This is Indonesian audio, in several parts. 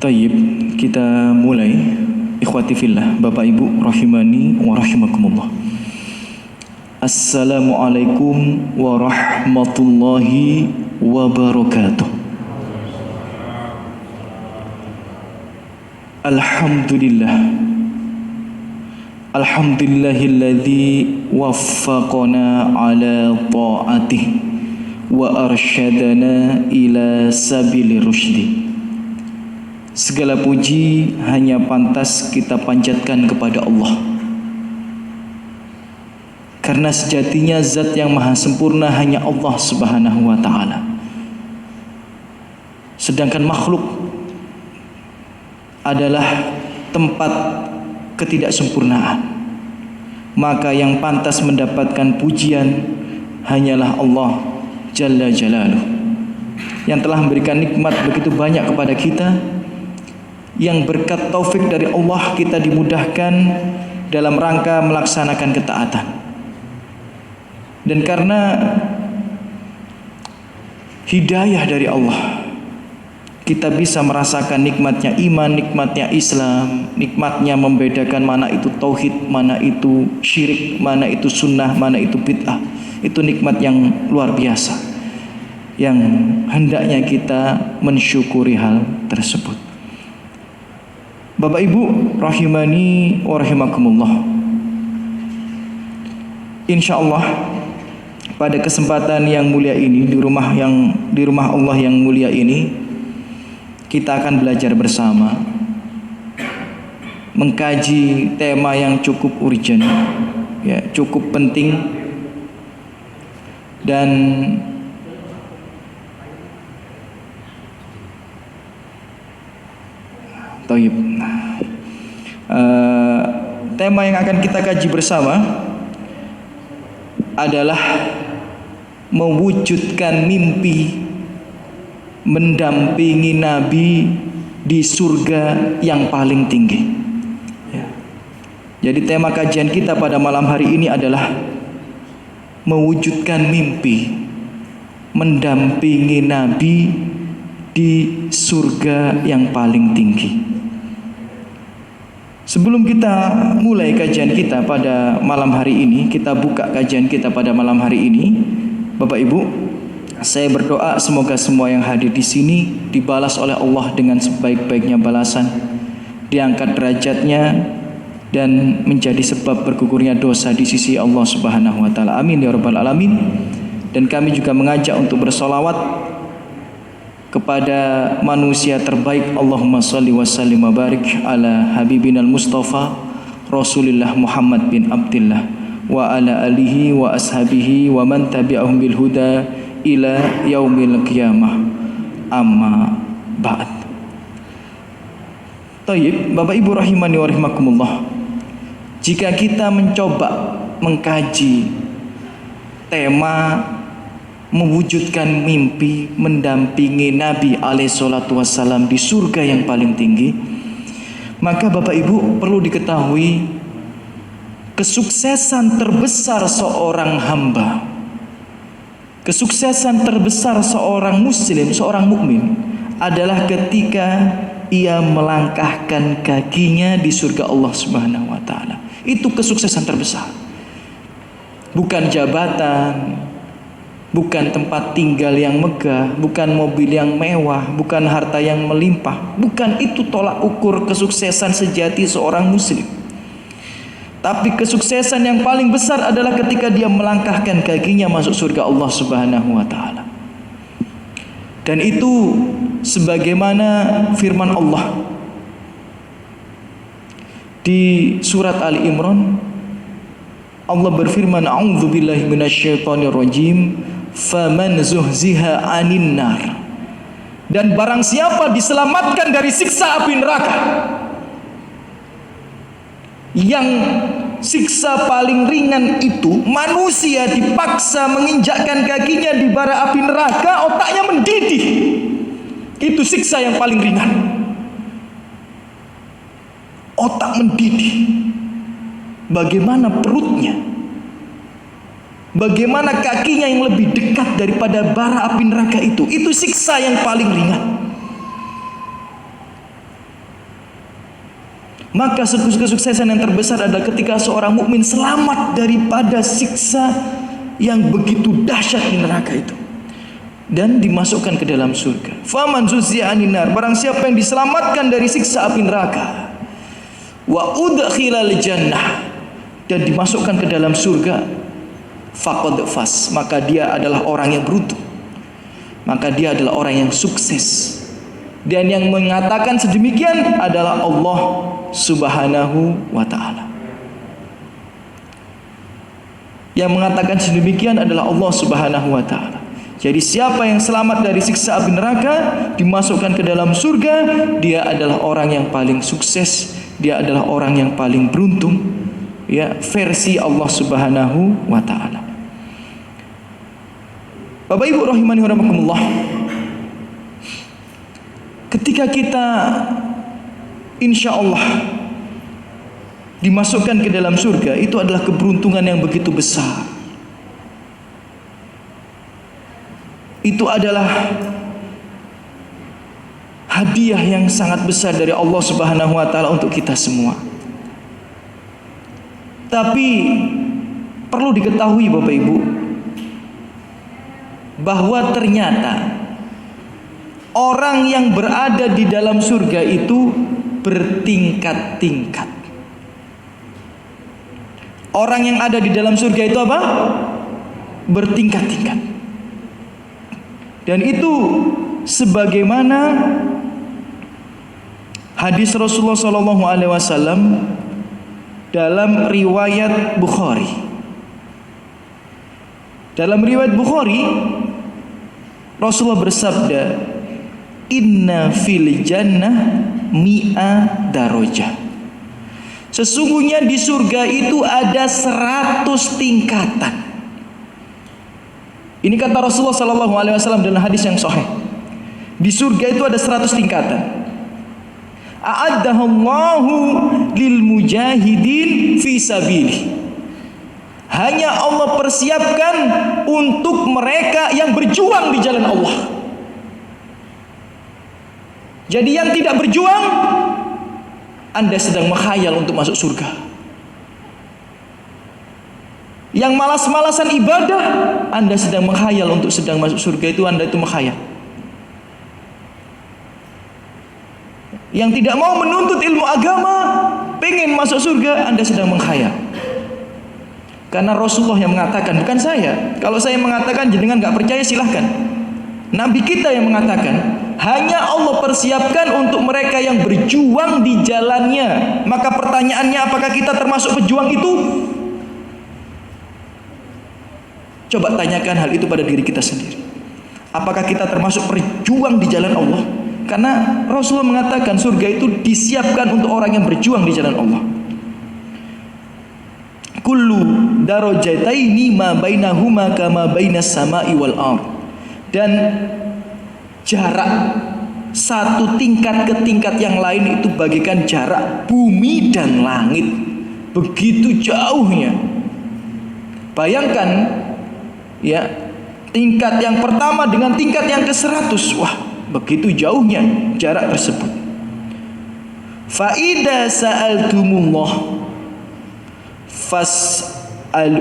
Tayyib, kita mulai. Ikhwati fillah, Bapak Ibu rahimani wa rahimakumullah. Assalamualaikum warahmatullahi wabarakatuh. Alhamdulillah. Alhamdulillahilladzi waffaqana ala ta'atih wa arsyadana ila sabili rusydi. Segala puji hanya pantas kita panjatkan kepada Allah, karena sejatinya zat yang maha sempurna hanya Allah subhanahu wa ta'ala. Sedangkan makhluk adalah tempat ketidaksempurnaan. Maka yang pantas mendapatkan pujian hanyalah Allah Jalla Jalaluh, yang telah memberikan nikmat begitu banyak kepada kita, yang berkat taufik dari Allah kita dimudahkan dalam rangka melaksanakan ketaatan. Dan karena hidayah dari Allah, kita bisa merasakan nikmatnya iman, nikmatnya Islam, nikmatnya membedakan mana itu tauhid, mana itu syirik, mana itu sunnah, mana itu bid'ah. Itu nikmat yang luar biasa, yang hendaknya kita mensyukuri hal tersebut. Bapak Ibu rahimani wa rahimakumullah. Insyaallah pada kesempatan yang mulia ini, di rumah Allah yang mulia ini, kita akan belajar bersama mengkaji tema yang cukup urgent, ya, cukup penting, dan Taib. Tema yang akan kita kaji bersama adalah mewujudkan mimpi mendampingi Nabi di surga yang paling tinggi. Ya. Jadi tema kajian kita pada malam hari ini adalah mewujudkan mimpi mendampingi Nabi di surga yang paling tinggi. Sebelum kita mulai kajian kita pada malam hari ini, kita buka kajian kita pada malam hari ini, Bapak Ibu, saya berdoa semoga semua yang hadir di sini dibalas oleh Allah dengan sebaik-baiknya balasan, diangkat derajatnya, dan menjadi sebab bergugurnya dosa di sisi Allah Subhanahu wa taala. Amin ya rabbal alamin. Dan kami juga mengajak untuk bersolawat kepada manusia terbaik. Allahumma salli wa sallim wa barik ala habibinal Mustafa Rasulillah Muhammad bin Abdillah wa ala alihi wa ashabihi wa man tabi'ahum bil huda ila yaumil qiyamah, amma ba'd. Tayyib, Bapak Ibu rahimani wa rahimakumullah. Jika kita mencoba mengkaji tema mewujudkan mimpi mendampingi Nabi alaihissalatu wassalam di surga yang paling tinggi, maka Bapak Ibu perlu diketahui kesuksesan terbesar seorang hamba, kesuksesan terbesar seorang muslim, seorang mukmin adalah ketika ia melangkahkan kakinya di surga Allah Subhanahu wa taala. Itu kesuksesan terbesar. Bukan jabatan, bukan tempat tinggal yang megah, bukan mobil yang mewah, bukan harta yang melimpah. Bukan itu tolak ukur kesuksesan sejati seorang muslim. Tapi kesuksesan yang paling besar adalah ketika dia melangkahkan kakinya masuk surga Allah Subhanahu wa taala. Dan itu sebagaimana firman Allah di surat Ali Imran. Allah berfirman, a'udzubillahi minasyaitonirrajim, faman zuhziha 'anin nar. Dan barang siapa diselamatkan dari siksa api neraka, yang siksa paling ringan itu manusia dipaksa menginjakkan kakinya di bara api neraka, otaknya mendidih. Itu siksa yang paling ringan. Otak mendidih. Bagaimana perutnya? Bagaimana kakinya yang lebih dekat daripada bara api neraka itu? Itu siksa yang paling ringan. Maka kesuksesan yang terbesar adalah ketika seorang mukmin selamat daripada siksa yang begitu dahsyat di neraka itu dan dimasukkan ke dalam surga. Faman zuzi'a 'anil nar, barang siapa yang diselamatkan dari siksa api neraka, wa udkhilal jannah, dan dimasukkan ke dalam surga, faqad faz, maka dia adalah orang yang beruntung, maka dia adalah orang yang sukses. Dan yang mengatakan sedemikian adalah Allah Subhanahu wa ta'ala. Yang mengatakan sedemikian adalah Allah Subhanahu wa ta'ala. Jadi siapa yang selamat dari siksa api neraka, dimasukkan ke dalam surga, dia adalah orang yang paling sukses, dia adalah orang yang paling beruntung, ya, versi Allah Subhanahu wa ta'ala. Bapak Ibu rahimani wa rahimakumullah, ketika kita insya Allah dimasukkan ke dalam surga, itu adalah keberuntungan yang begitu besar. Itu adalah hadiah yang sangat besar dari Allah Subhanahu wa ta'ala untuk kita semua. Tapi perlu diketahui Bapak Ibu, bahwa ternyata orang yang berada di dalam surga itu bertingkat-tingkat. Orang yang ada di dalam surga itu apa? Bertingkat-tingkat. Dan itu sebagaimana hadis Rasulullah SAW dalam riwayat Bukhari. Dalam riwayat Bukhari, Rasulullah bersabda, inna fil jannah mi'a darajah. Sesungguhnya di surga itu ada 100 tingkatan. Ini kata Rasulullah SAW dalam hadis yang sahih. Di surga itu ada 100 tingkatan. A'addahallahu lil mujahidin fi sabilih. Hanya Allah persiapkan untuk mereka yang berjuang di jalan Allah. Jadi yang tidak berjuang, Anda sedang menghayal untuk masuk surga. Yang malas-malasan ibadah, Anda sedang menghayal untuk sedang masuk surga, itu Anda itu menghayal. Yang tidak mau menuntut ilmu agama, pengen masuk surga, Anda sedang menghayal. Karena Rasulullah yang mengatakan, bukan saya. Kalau saya mengatakan jenengan gak percaya silahkan. Nabi kita yang mengatakan, hanya Allah persiapkan untuk mereka yang berjuang di jalannya. Maka pertanyaannya, apakah kita termasuk pejuang itu? Coba tanyakan hal itu pada diri kita sendiri. Apakah kita termasuk berjuang di jalan Allah? Karena Rasulullah mengatakan surga itu disiapkan untuk orang yang berjuang di jalan Allah. Kullu darajataini ma bainahuma kama bainas sama'i wal ardh. Dan jarak satu tingkat ke tingkat yang lain itu bagaikan jarak bumi dan langit. Begitu jauhnya. Bayangkan ya, tingkat yang pertama dengan tingkat yang ke-100. Wah, begitu jauhnya jarak tersebut. Fa idza sa'altumullah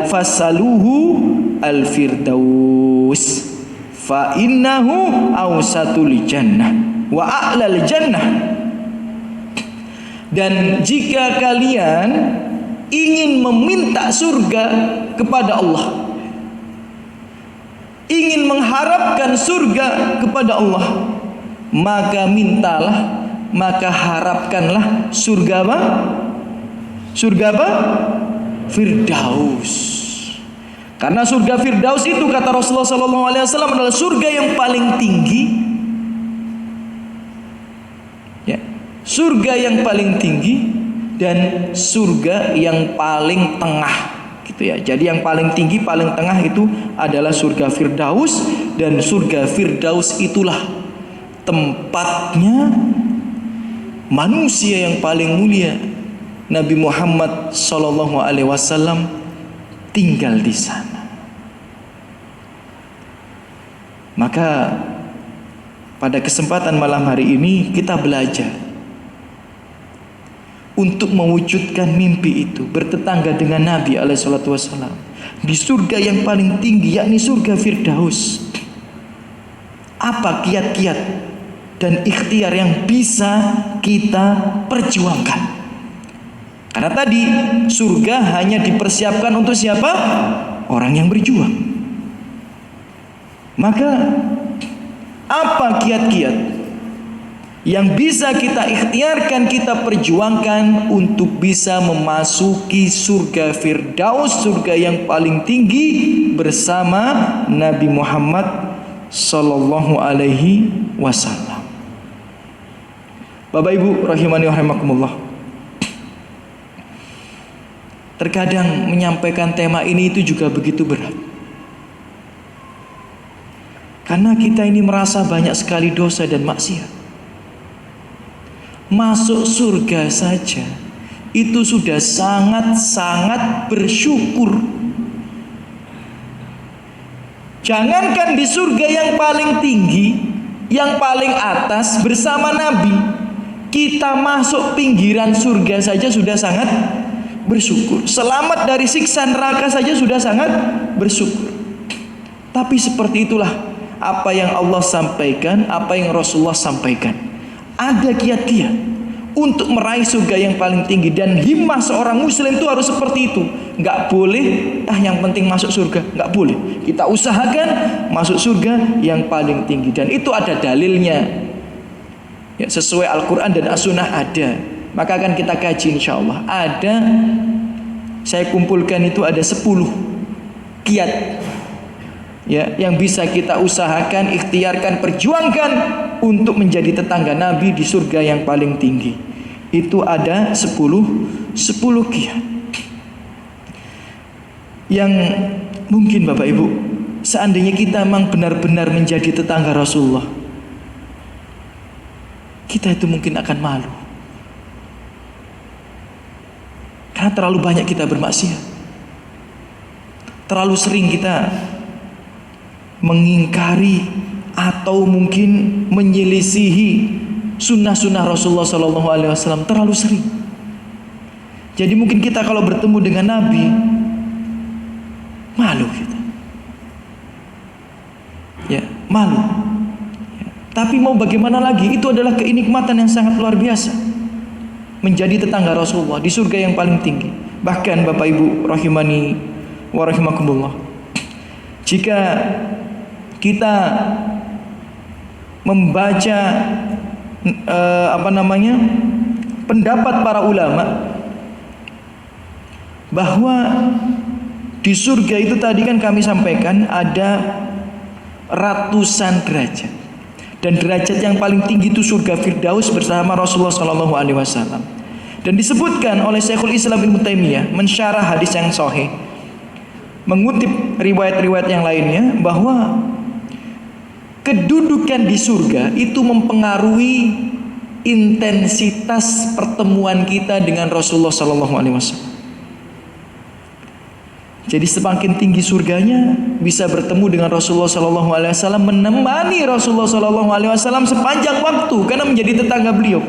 fasaluhu al-firdaus fa innahu awsatul jannah wa a'lal jannah. Dan jika kalian ingin meminta surga kepada Allah, ingin mengharapkan surga kepada Allah, maka mintalah, maka harapkanlah surga apa? Surga apa? Firdaus. Karena surga Firdaus itu kata Rasulullah SAW adalah surga yang paling tinggi, ya, surga yang paling tinggi dan surga yang paling tengah, gitu ya. Jadi yang paling tinggi, paling tengah itu adalah surga Firdaus, dan surga Firdaus itulah tempatnya manusia yang paling mulia, Nabi Muhammad SAW tinggal di sana. Maka pada kesempatan malam hari ini kita belajar untuk mewujudkan mimpi itu, bertetangga dengan Nabi alaihissalam di surga yang paling tinggi, yakni surga Firdaus. Apa kiat-kiat dan ikhtiar yang bisa kita perjuangkan? Karena tadi surga hanya dipersiapkan untuk siapa? Orang yang berjuang. Maka apa kiat-kiat yang bisa kita ikhtiarkan, kita perjuangkan untuk bisa memasuki surga Firdaus, surga yang paling tinggi bersama Nabi Muhammad sallallahu alaihi wasallam. Bapak Ibu rahimani wa rahimakumullah. Terkadang menyampaikan tema ini itu juga begitu berat. Karena kita ini merasa banyak sekali dosa dan maksiat. Masuk surga saja itu sudah sangat-sangat bersyukur. Jangankan di surga yang paling tinggi, yang paling atas bersama Nabi, kita masuk pinggiran surga saja sudah sangat bersyukur. Selamat dari siksa neraka saja sudah sangat bersyukur. Tapi seperti itulah apa yang Allah sampaikan, apa yang Rasulullah sampaikan. Ada kiat-kiat untuk meraih surga yang paling tinggi, dan himmah seorang muslim itu harus seperti itu. Nggak boleh yang penting masuk surga, nggak boleh. Kita usahakan masuk surga yang paling tinggi, dan itu ada dalilnya ya, sesuai Al-Quran dan As-Sunnah ada. Maka akan kita kaji insyaallah. Ada, saya kumpulkan itu ada 10 kiat ya, yang bisa kita usahakan, ikhtiarkan, perjuangkan untuk menjadi tetangga Nabi di surga yang paling tinggi. Itu ada 10 kiat yang mungkin Bapak Ibu, seandainya kita memang benar-benar menjadi tetangga Rasulullah, kita itu mungkin akan malu. Karena terlalu banyak kita bermaksiat, terlalu sering kita mengingkari atau mungkin menyelisihi sunnah-sunnah Rasulullah SAW terlalu sering. Jadi mungkin kita kalau bertemu dengan Nabi malu kita, ya malu. Ya. Tapi mau bagaimana lagi? Itu adalah kenikmatan yang sangat luar biasa, menjadi tetangga Rasulullah di surga yang paling tinggi. Bahkan Bapak Ibu rahimani wa rahimakumullah, jika kita membaca pendapat para ulama bahwa di surga itu tadi kan kami sampaikan ada ratusan derajat, dan derajat yang paling tinggi itu surga Firdaus bersama Rasulullah SAW. Dan disebutkan oleh Syekhul Islam Ibnu Taimiyah mensyarah hadis yang sahih, mengutip riwayat-riwayat yang lainnya, bahwa kedudukan di surga itu mempengaruhi intensitas pertemuan kita dengan Rasulullah SAW. Jadi semakin tinggi surganya, bisa bertemu dengan Rasulullah SAW, menemani Rasulullah SAW sepanjang waktu, karena menjadi tetangga beliau.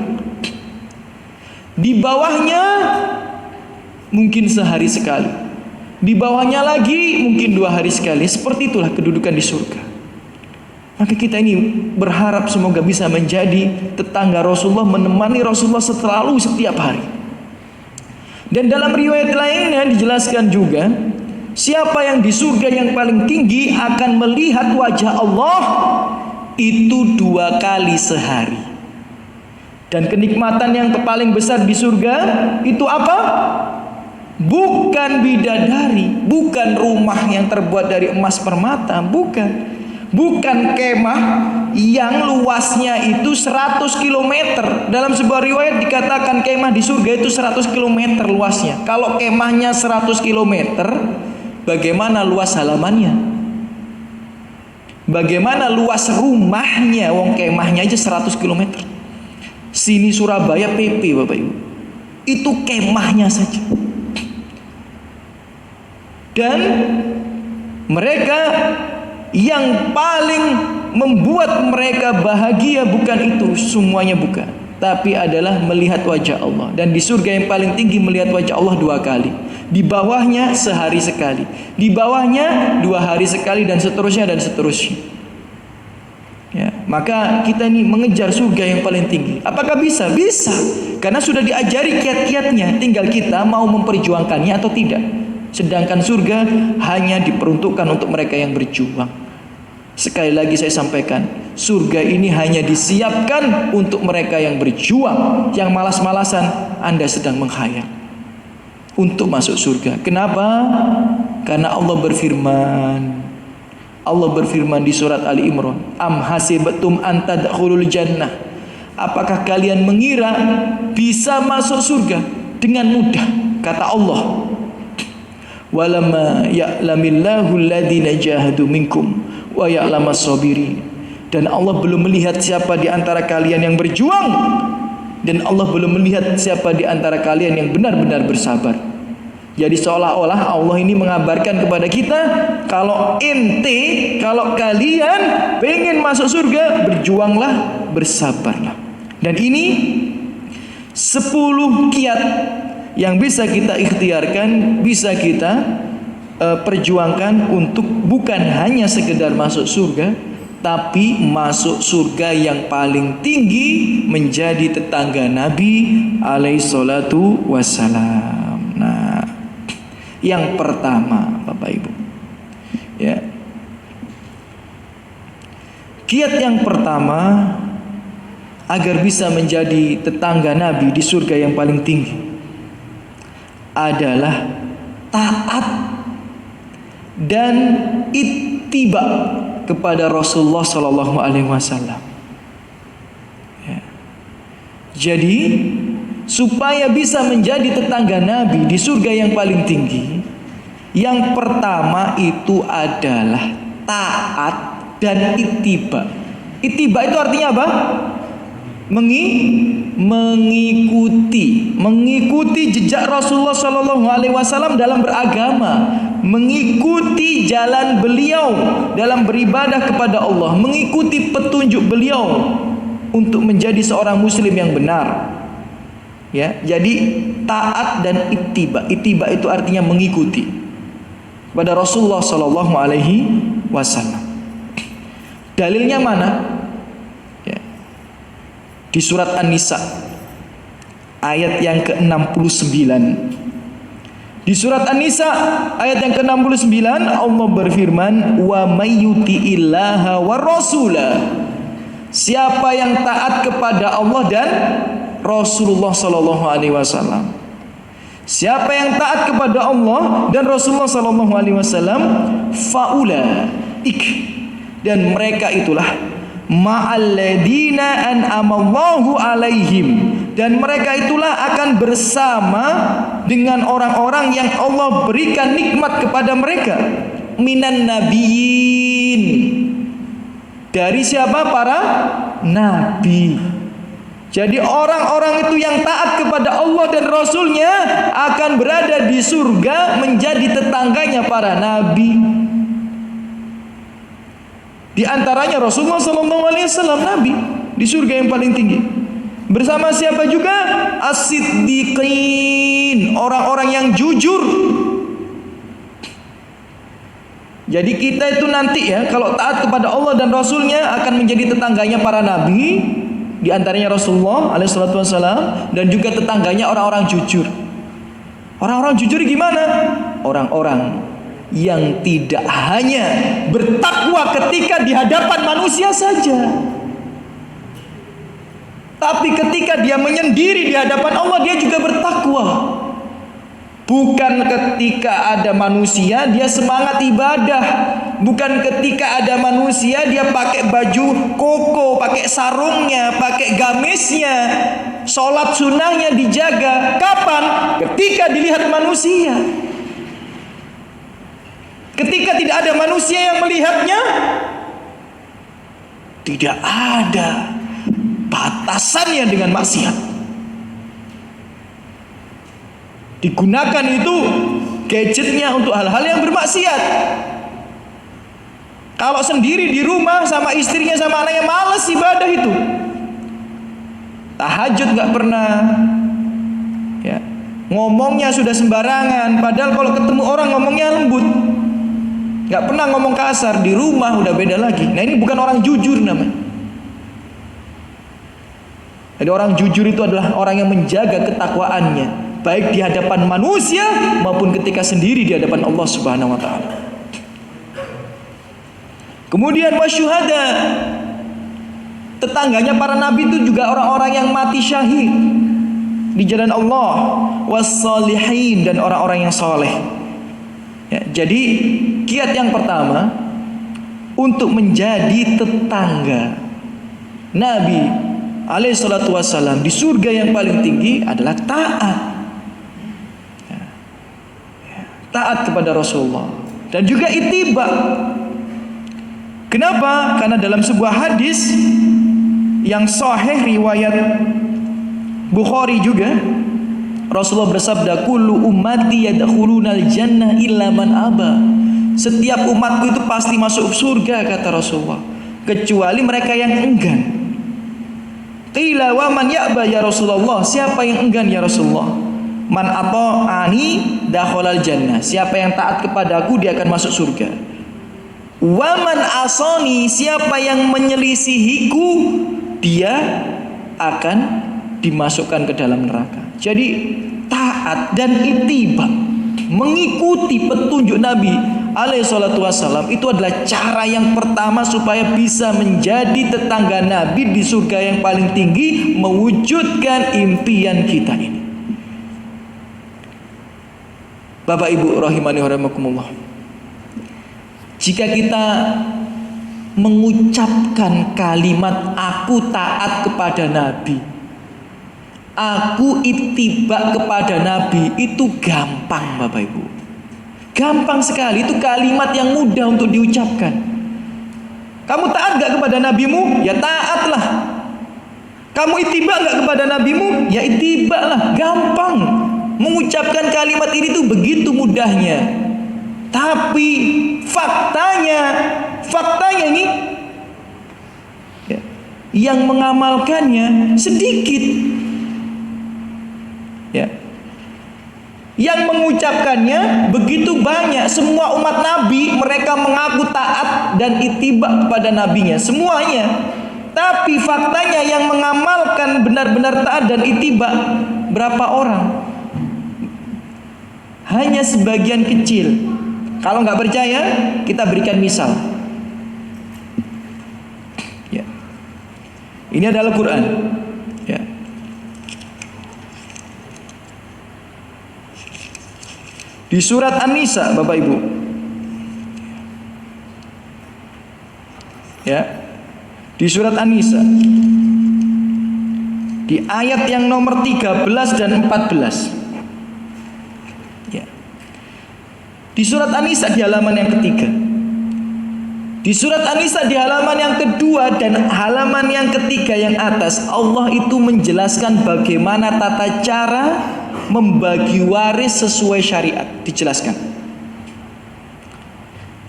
Di bawahnya mungkin sehari sekali, di bawahnya lagi mungkin 2 hari sekali. Seperti itulah kedudukan di surga. Maka kita ini berharap semoga bisa menjadi tetangga Rasulullah, menemani Rasulullah selalu setiap hari. Dan dalam riwayat lainnya dijelaskan juga, siapa yang di surga yang paling tinggi akan melihat wajah Allah itu 2 kali sehari. Dan kenikmatan yang paling besar di surga itu apa? Bukan bidadari, bukan rumah yang terbuat dari emas permata, bukan. Bukan kemah yang luasnya itu 100 km. Dalam sebuah riwayat dikatakan kemah di surga itu 100 km luasnya. Kalau kemahnya 100 km, bagaimana luas halamannya? Bagaimana luas rumahnya? Wong kemahnya aja 100 km. Sini Surabaya PP Bapak Ibu, itu kemahnya saja. Dan mereka yang paling membuat mereka bahagia bukan itu semuanya, bukan. tapi adalah melihat wajah Allah. Dan di surga yang paling tinggi melihat wajah Allah 2 kali. Di bawahnya sehari sekali, di bawahnya 2 hari sekali, dan seterusnya dan seterusnya. Ya, maka kita ini mengejar surga yang paling tinggi. Apakah bisa? Bisa, karena sudah diajari kiat-kiatnya. Tinggal kita mau memperjuangkannya atau tidak. Sedangkan surga hanya diperuntukkan untuk mereka yang berjuang. Sekali lagi saya sampaikan, surga ini hanya disiapkan untuk mereka yang berjuang. Yang malas-malasan, Anda sedang menghayal untuk masuk surga. Kenapa? Karena Allah berfirman di surat Ali Imran, am hasibtum an tadkhulul jannah, apakah kalian mengira bisa masuk surga dengan mudah? Kata Allah, walamma ya'lamillahu alladhina jahadu minkum wa ya'lamas sabirin. Dan Allah belum melihat siapa di antara kalian yang berjuang, dan Allah belum melihat siapa di antara kalian yang benar-benar bersabar. Jadi seolah-olah Allah ini mengabarkan kepada kita, kalau kalian pengen masuk surga, berjuanglah, bersabarlah. Dan ini 10 kiat yang bisa kita ikhtiarkan, bisa kita perjuangkan untuk bukan hanya sekedar masuk surga, tapi masuk surga yang paling tinggi, menjadi tetangga Nabi alaihi salatu wassalam. Nah, yang pertama, Bapak Ibu, ya, kiat yang pertama agar bisa menjadi tetangga Nabi di surga yang paling tinggi adalah taat dan ittiba kepada Rasulullah Sallallahu Alaihi Wasallam. Ya. Jadi supaya bisa menjadi tetangga Nabi di surga yang paling tinggi, yang pertama itu adalah taat dan ittiba. Ittiba itu artinya apa? Mengikuti jejak Rasulullah Shallallahu Alaihi Wasallam dalam beragama, mengikuti jalan beliau dalam beribadah kepada Allah, mengikuti petunjuk beliau untuk menjadi seorang muslim yang benar. Ya, jadi taat dan ittiba. Ittiba itu artinya mengikuti pada Rasulullah Shallallahu Alaihi Wasallam. Dalilnya mana? Di surat An-Nisa ayat yang ke-69. Di surat An-Nisa ayat yang ke-69 Allah berfirman, wa may yuti'illaha war rasula, siapa yang taat kepada Allah dan Rasulullah sallallahu alaihi wasallam. Siapa yang taat kepada Allah dan Rasulullah sallallahu alaihi wasallam, faulaik, dan mereka itulah ma'alladina an'amallahu alaihim, dan mereka itulah akan bersama dengan orang-orang yang Allah berikan nikmat kepada mereka, minan nabiyyin, dari siapa? Para nabi. Jadi orang-orang itu yang taat kepada Allah dan Rasulnya akan berada di surga menjadi tetangganya para nabi. Di antaranya Rasulullah SAW, Nabi di surga yang paling tinggi. Bersama siapa juga? As-siddiqin, orang-orang yang jujur. Jadi kita itu nanti ya, kalau taat kepada Allah dan Rasulnya akan menjadi tetangganya para Nabi. Di antaranya Rasulullah SAW, dan juga tetangganya orang-orang jujur. Orang-orang jujur gimana? Orang-orang yang tidak hanya bertakwa ketika di hadapan manusia saja, tapi ketika dia menyendiri di hadapan Allah, dia juga bertakwa. Bukan ketika ada manusia dia semangat ibadah, bukan ketika ada manusia dia pakai baju koko, pakai sarungnya, pakai gamisnya, sholat sunnahnya dijaga. Kapan? Ketika dilihat manusia. Ketika tidak ada manusia yang melihatnya, tidak ada batasannya dengan maksiat. Digunakan itu gadgetnya untuk hal-hal yang bermaksiat. Kalau sendiri di rumah sama istrinya sama anaknya, malas ibadah itu. tahajud nggak pernah, ya, ngomongnya sudah sembarangan. Padahal kalau ketemu orang ngomongnya lembut, nggak pernah ngomong kasar. Di rumah udah beda lagi. Nah ini bukan orang jujur namanya. Jadi orang jujur itu adalah orang yang menjaga ketakwaannya, baik di hadapan manusia maupun ketika sendiri di hadapan Allah Subhanahu wa taala. Kemudian wasyuhada, tetangganya para nabi itu juga orang-orang yang mati syahid di jalan Allah, wassalihin, dan orang-orang yang soleh. Ya, jadi kiat yang pertama untuk menjadi tetangga Nabi alaihi salatu wassalam di surga yang paling tinggi adalah taat. Taat kepada Rasulullah dan juga ittiba. Kenapa? Karena dalam sebuah hadis yang sahih riwayat Bukhari juga, Rasulullah bersabda, kullu ummati yadkhulunal jannah illa man aba. Setiap umatku itu pasti masuk surga, kata Rasulullah, kecuali mereka yang enggan. Qila wa man ya'ba ya Rasulullah? Siapa yang enggan ya Rasulullah? Man ata'ani dakhalal jannah. Siapa yang taat kepadaku dia akan masuk surga. Wa man asani, siapa yang menyelisihiku dia akan dimasukkan ke dalam neraka. Jadi taat dan ittiba, mengikuti petunjuk Nabi alaihi salatu wassalam, itu adalah cara yang pertama supaya bisa menjadi tetangga Nabi di surga yang paling tinggi, mewujudkan impian kita ini. Bapak Ibu rahimani wa rahimakumullah, jika kita mengucapkan kalimat aku taat kepada Nabi, aku ittiba kepada Nabi, itu gampang Bapak Ibu. Gampang sekali, itu kalimat yang mudah untuk diucapkan. Kamu taat gak kepada nabimu? Ya taatlah. Kamu ittiba gak kepada nabimu? Ya ittiba lah. Gampang. Mengucapkan kalimat ini tuh begitu mudahnya. Tapi faktanya ini ya, yang mengamalkannya sedikit. Ya. Yang mengucapkannya begitu banyak. Semua umat Nabi mereka mengaku taat dan ittiba kepada nabinya, semuanya. Tapi faktanya yang mengamalkan benar-benar taat dan ittiba berapa orang? Hanya sebagian kecil. Kalau nggak percaya, kita berikan misal. Ya. Ini adalah Quran. Ya. Di surat An-Nisa, Bapak Ibu. Ya. Di surat An-Nisa. Di ayat yang nomor 13 dan 14. Ya. Di surat An-Nisa di halaman yang ketiga. Di surat An-Nisa di halaman yang kedua dan halaman yang ketiga yang atas, Allah itu menjelaskan bagaimana tata cara membagi waris sesuai syariat, dijelaskan.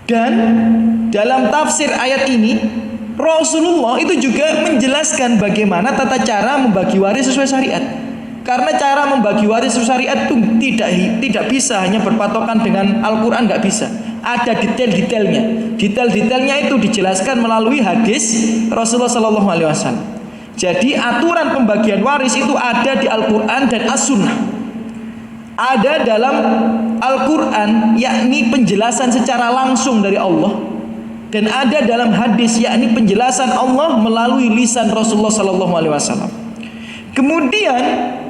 Dan dalam tafsir ayat ini Rasulullah itu juga menjelaskan bagaimana tata cara membagi waris sesuai syariat. Karena cara membagi waris sesuai syariat itu tidak bisa hanya berpatokan dengan Al-Quran, nggak bisa. Ada detail-detailnya. Detail-detailnya itu dijelaskan melalui hadis Rasulullah SAW. Jadi aturan pembagian waris itu ada di Al-Quran dan As-Sunnah. Ada dalam Al-Quran, yakni penjelasan secara langsung dari Allah, dan ada dalam hadis, yakni penjelasan Allah melalui lisan Rasulullah SAW. Kemudian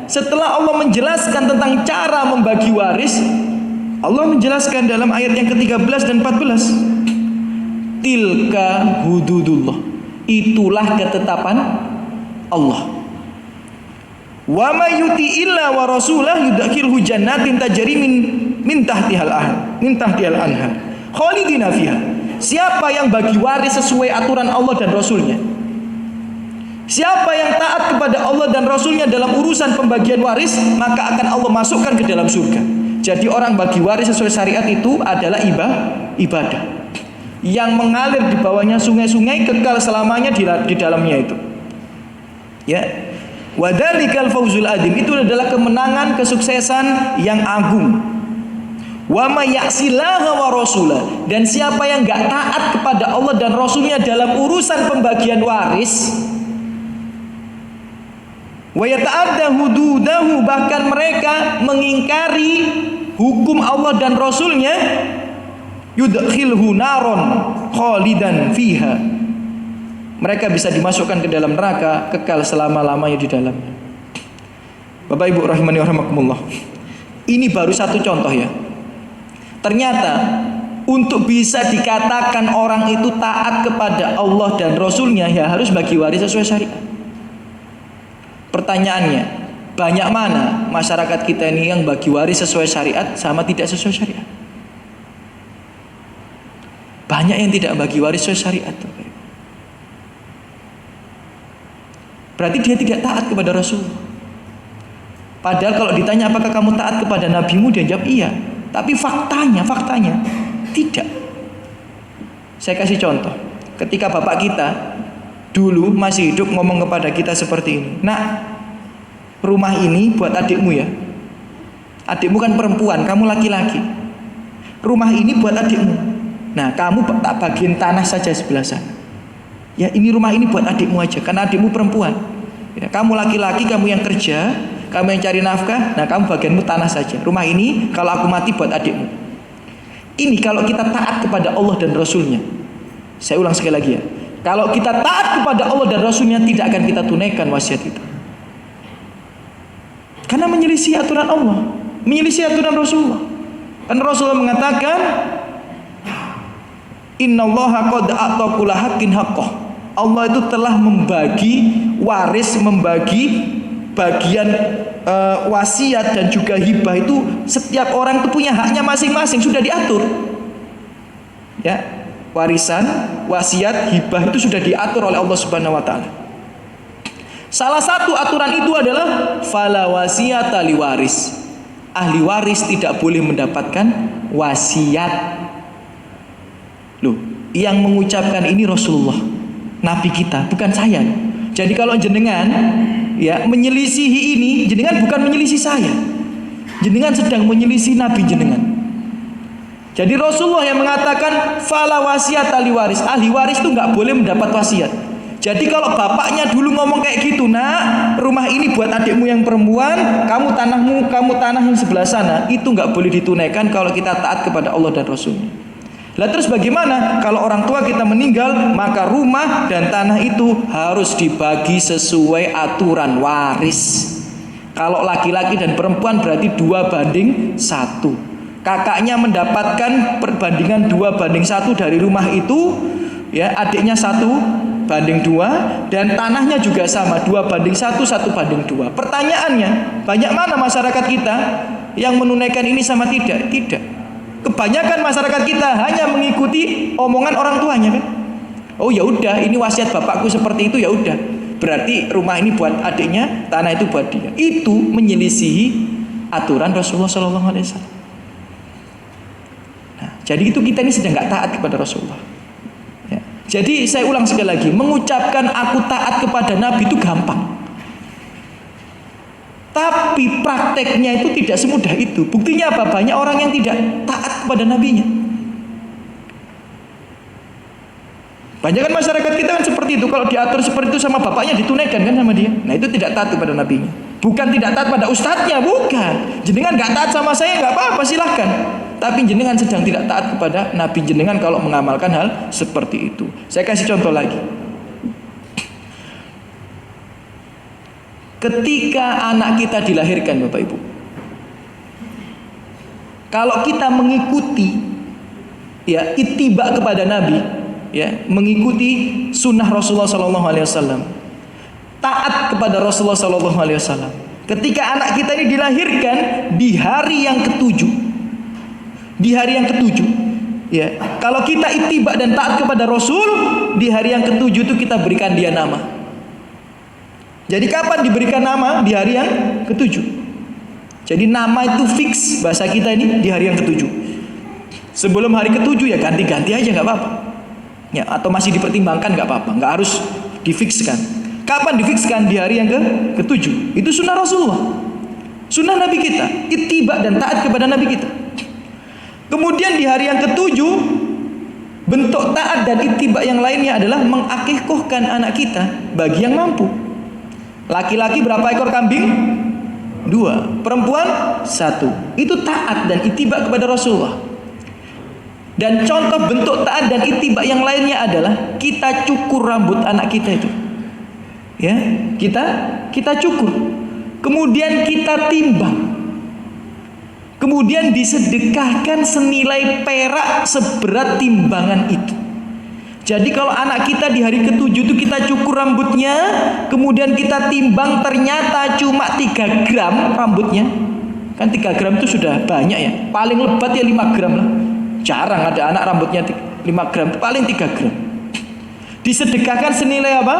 setelah Allah menjelaskan tentang cara membagi waris, Allah menjelaskan dalam ayat yang ke-13 dan 14, tilka hududullah, itulah ketetapan Allah. Wa may yuti illa wa rasulah yudkhilhu jannatin tajri min tahtihal anhar khalidina fiha. Siapa yang bagi waris sesuai aturan Allah dan Rasulnya, siapa yang taat kepada Allah dan Rasulnya dalam urusan pembagian waris, maka akan Allah masukkan ke dalam surga. Jadi orang bagi waris sesuai syariat itu adalah ibadah yang mengalir di bawahnya sungai-sungai kekal selamanya di dalamnya itu. Ya. Wadzalikal fawzul adzim, itu adalah kemenangan, kesuksesan yang agung. Wa may ya'sillaha wa rasulah, dan siapa yang enggak taat kepada Allah dan Rasulnya dalam urusan pembagian waris, wa yata'adda hududahu, bahkan mereka mengingkari hukum Allah dan Rasulnya, yudkhilhu naron khalidan fiha, mereka bisa dimasukkan ke dalam neraka, kekal selama-lamanya di dalamnya. Bapak Ibu rahimani wa rahimakumullah, ini baru satu contoh ya. Ternyata untuk bisa dikatakan orang itu taat kepada Allah dan Rasulnya, ya harus bagi waris sesuai syariat. Pertanyaannya, banyak mana masyarakat kita ini yang bagi waris sesuai syariat sama tidak sesuai syariat? Banyak yang tidak bagi waris sesuai syariat. Berarti dia tidak taat kepada Rasul. Padahal kalau ditanya apakah kamu taat kepada nabimu, dia jawab iya. Tapi faktanya tidak. Saya kasih contoh. Ketika bapak kita dulu masih hidup ngomong kepada kita seperti ini, "Nak, rumah ini buat adikmu ya. Adikmu kan perempuan, kamu laki-laki. Rumah ini buat adikmu. Nah, kamu tak bagian tanah saja sebelah sana. Ya, ini rumah ini buat adikmu aja, karena adikmu perempuan. Ya, kamu laki-laki, kamu yang kerja, kamu yang cari nafkah, nah kamu bagianmu tanah saja. Rumah ini kalau aku mati buat adikmu." Ini kalau kita taat kepada Allah dan Rasulnya. Saya ulang sekali lagi ya. Kalau kita taat kepada Allah dan Rasulnya, tidak akan kita tunaikan wasiat itu. Karena menyelisih aturan Allah, menyelisih aturan Rasulullah. Kan Rasulullah mengatakan, "Innallaha qad a'ta kulla haqqin haqqah." Allah itu telah membagi waris, membagi bagian wasiat dan juga hibah itu, setiap orang itu punya haknya masing-masing, sudah diatur. Ya, warisan, wasiat, hibah itu sudah diatur oleh Allah Subhanahu wa taala. Salah satu aturan itu adalah fala wasiyata li waris. Ahli waris tidak boleh mendapatkan wasiat. Loh, yang mengucapkan ini Rasulullah, Nabi kita, bukan saya. Jadi kalau jenengan ya menyelisihi ini, jenengan bukan menyelisih saya. Jenengan sedang menyelisih Nabi jenengan. Jadi Rasulullah yang mengatakan fala wasiyata li waris. Ahli waris itu nggak boleh mendapat wasiat. Jadi kalau bapaknya dulu ngomong kayak gitu, "Nak, rumah ini buat adikmu yang perempuan, kamu tanah yang sebelah sana," itu nggak boleh ditunaikan kalau kita taat kepada Allah dan Rasulnya. Lah terus bagaimana kalau orang tua kita meninggal, maka rumah dan tanah itu harus dibagi sesuai aturan waris. Kalau laki-laki dan perempuan berarti 2:1. Kakaknya mendapatkan perbandingan 2:1 dari rumah itu, ya, adiknya 1:2, dan tanahnya juga sama 2:1, 1:2. Pertanyaannya, banyak mana masyarakat kita yang menunaikan ini sama tidak? Tidak. Kebanyakan masyarakat kita hanya mengikuti omongan orang tuanya kan. Oh ya udah, ini wasiat bapakku seperti itu, ya udah. Berarti rumah ini buat adiknya, tanah itu buat dia. Itu menyelisihi aturan Rasulullah SAW. Nah, jadi itu kita ini sedang nggak taat kepada Rasulullah. Ya. Jadi saya ulang sekali lagi, mengucapkan aku taat kepada Nabi itu gampang. Tapi prakteknya itu tidak semudah itu. Buktinya apa? Banyak orang yang tidak taat kepada nabinya. Banyak kan masyarakat kita kan seperti itu. Kalau diatur seperti itu sama bapaknya, ditunaikan kan sama dia. Nah itu tidak taat kepada nabinya. Bukan tidak taat pada ustadznya, bukan. Jenengan gak taat sama saya, gak apa-apa, silahkan. Tapi jenengan sedang tidak taat kepada nabi jenengan kalau mengamalkan hal seperti itu. Saya kasih contoh lagi. Ketika anak kita dilahirkan, Bapak Ibu, kalau kita mengikuti ya ittiba kepada Nabi, ya mengikuti sunnah Rasulullah SAW, taat kepada Rasulullah SAW. Ketika anak kita ini dilahirkan di hari yang ketujuh, ya kalau kita ittiba dan taat kepada Rasul, di hari yang ketujuh itu kita berikan dia nama. Jadi kapan diberikan nama? Di hari yang ketujuh. Jadi nama itu fix bahasa kita ini di hari yang ketujuh. Sebelum hari ketujuh ya ganti-ganti aja nggak apa-apa. Ya, atau masih dipertimbangkan nggak apa-apa, nggak harus difikskan. Kapan difikskan? Di hari yang ketujuh. Itu sunnah Rasulullah, sunnah Nabi kita, ittiba dan taat kepada Nabi kita. Kemudian di hari yang ketujuh, bentuk taat dan ittiba yang lainnya adalah mengakikahkan anak kita bagi yang mampu. Laki-laki berapa ekor kambing? 2, perempuan 1. Itu taat dan ittiba kepada Rasulullah. Dan contoh bentuk taat dan ittiba yang lainnya adalah kita cukur rambut anak kita itu. Ya, kita cukur. Kemudian kita timbang. Kemudian disedekahkan senilai perak seberat timbangan itu. Jadi kalau anak kita di hari ke-7 itu kita cukur rambutnya, kemudian kita timbang, ternyata cuma 3 gram rambutnya. Kan 3 gram itu sudah banyak ya. Paling lebat ya 5 gram lah. Jarang ada anak rambutnya 5 gram, paling 3 gram. Disedekahkan senilai apa?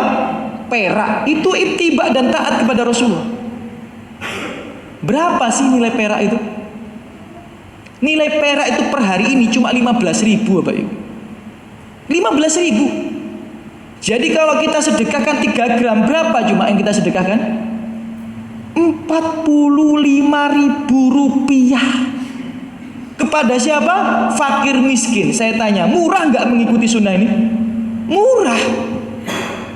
Perak. Itu ittiba dan taat kepada Rasulullah. Berapa sih nilai perak itu? Nilai perak itu per hari ini cuma 15.000 Bapak Ibu. 15.000. Jadi kalau kita sedekahkan 3 gram, berapa cuma yang kita sedekahkan? 45.000 rupiah. Kepada siapa? Fakir miskin. Saya tanya, murah nggak mengikuti sunnah ini? Murah.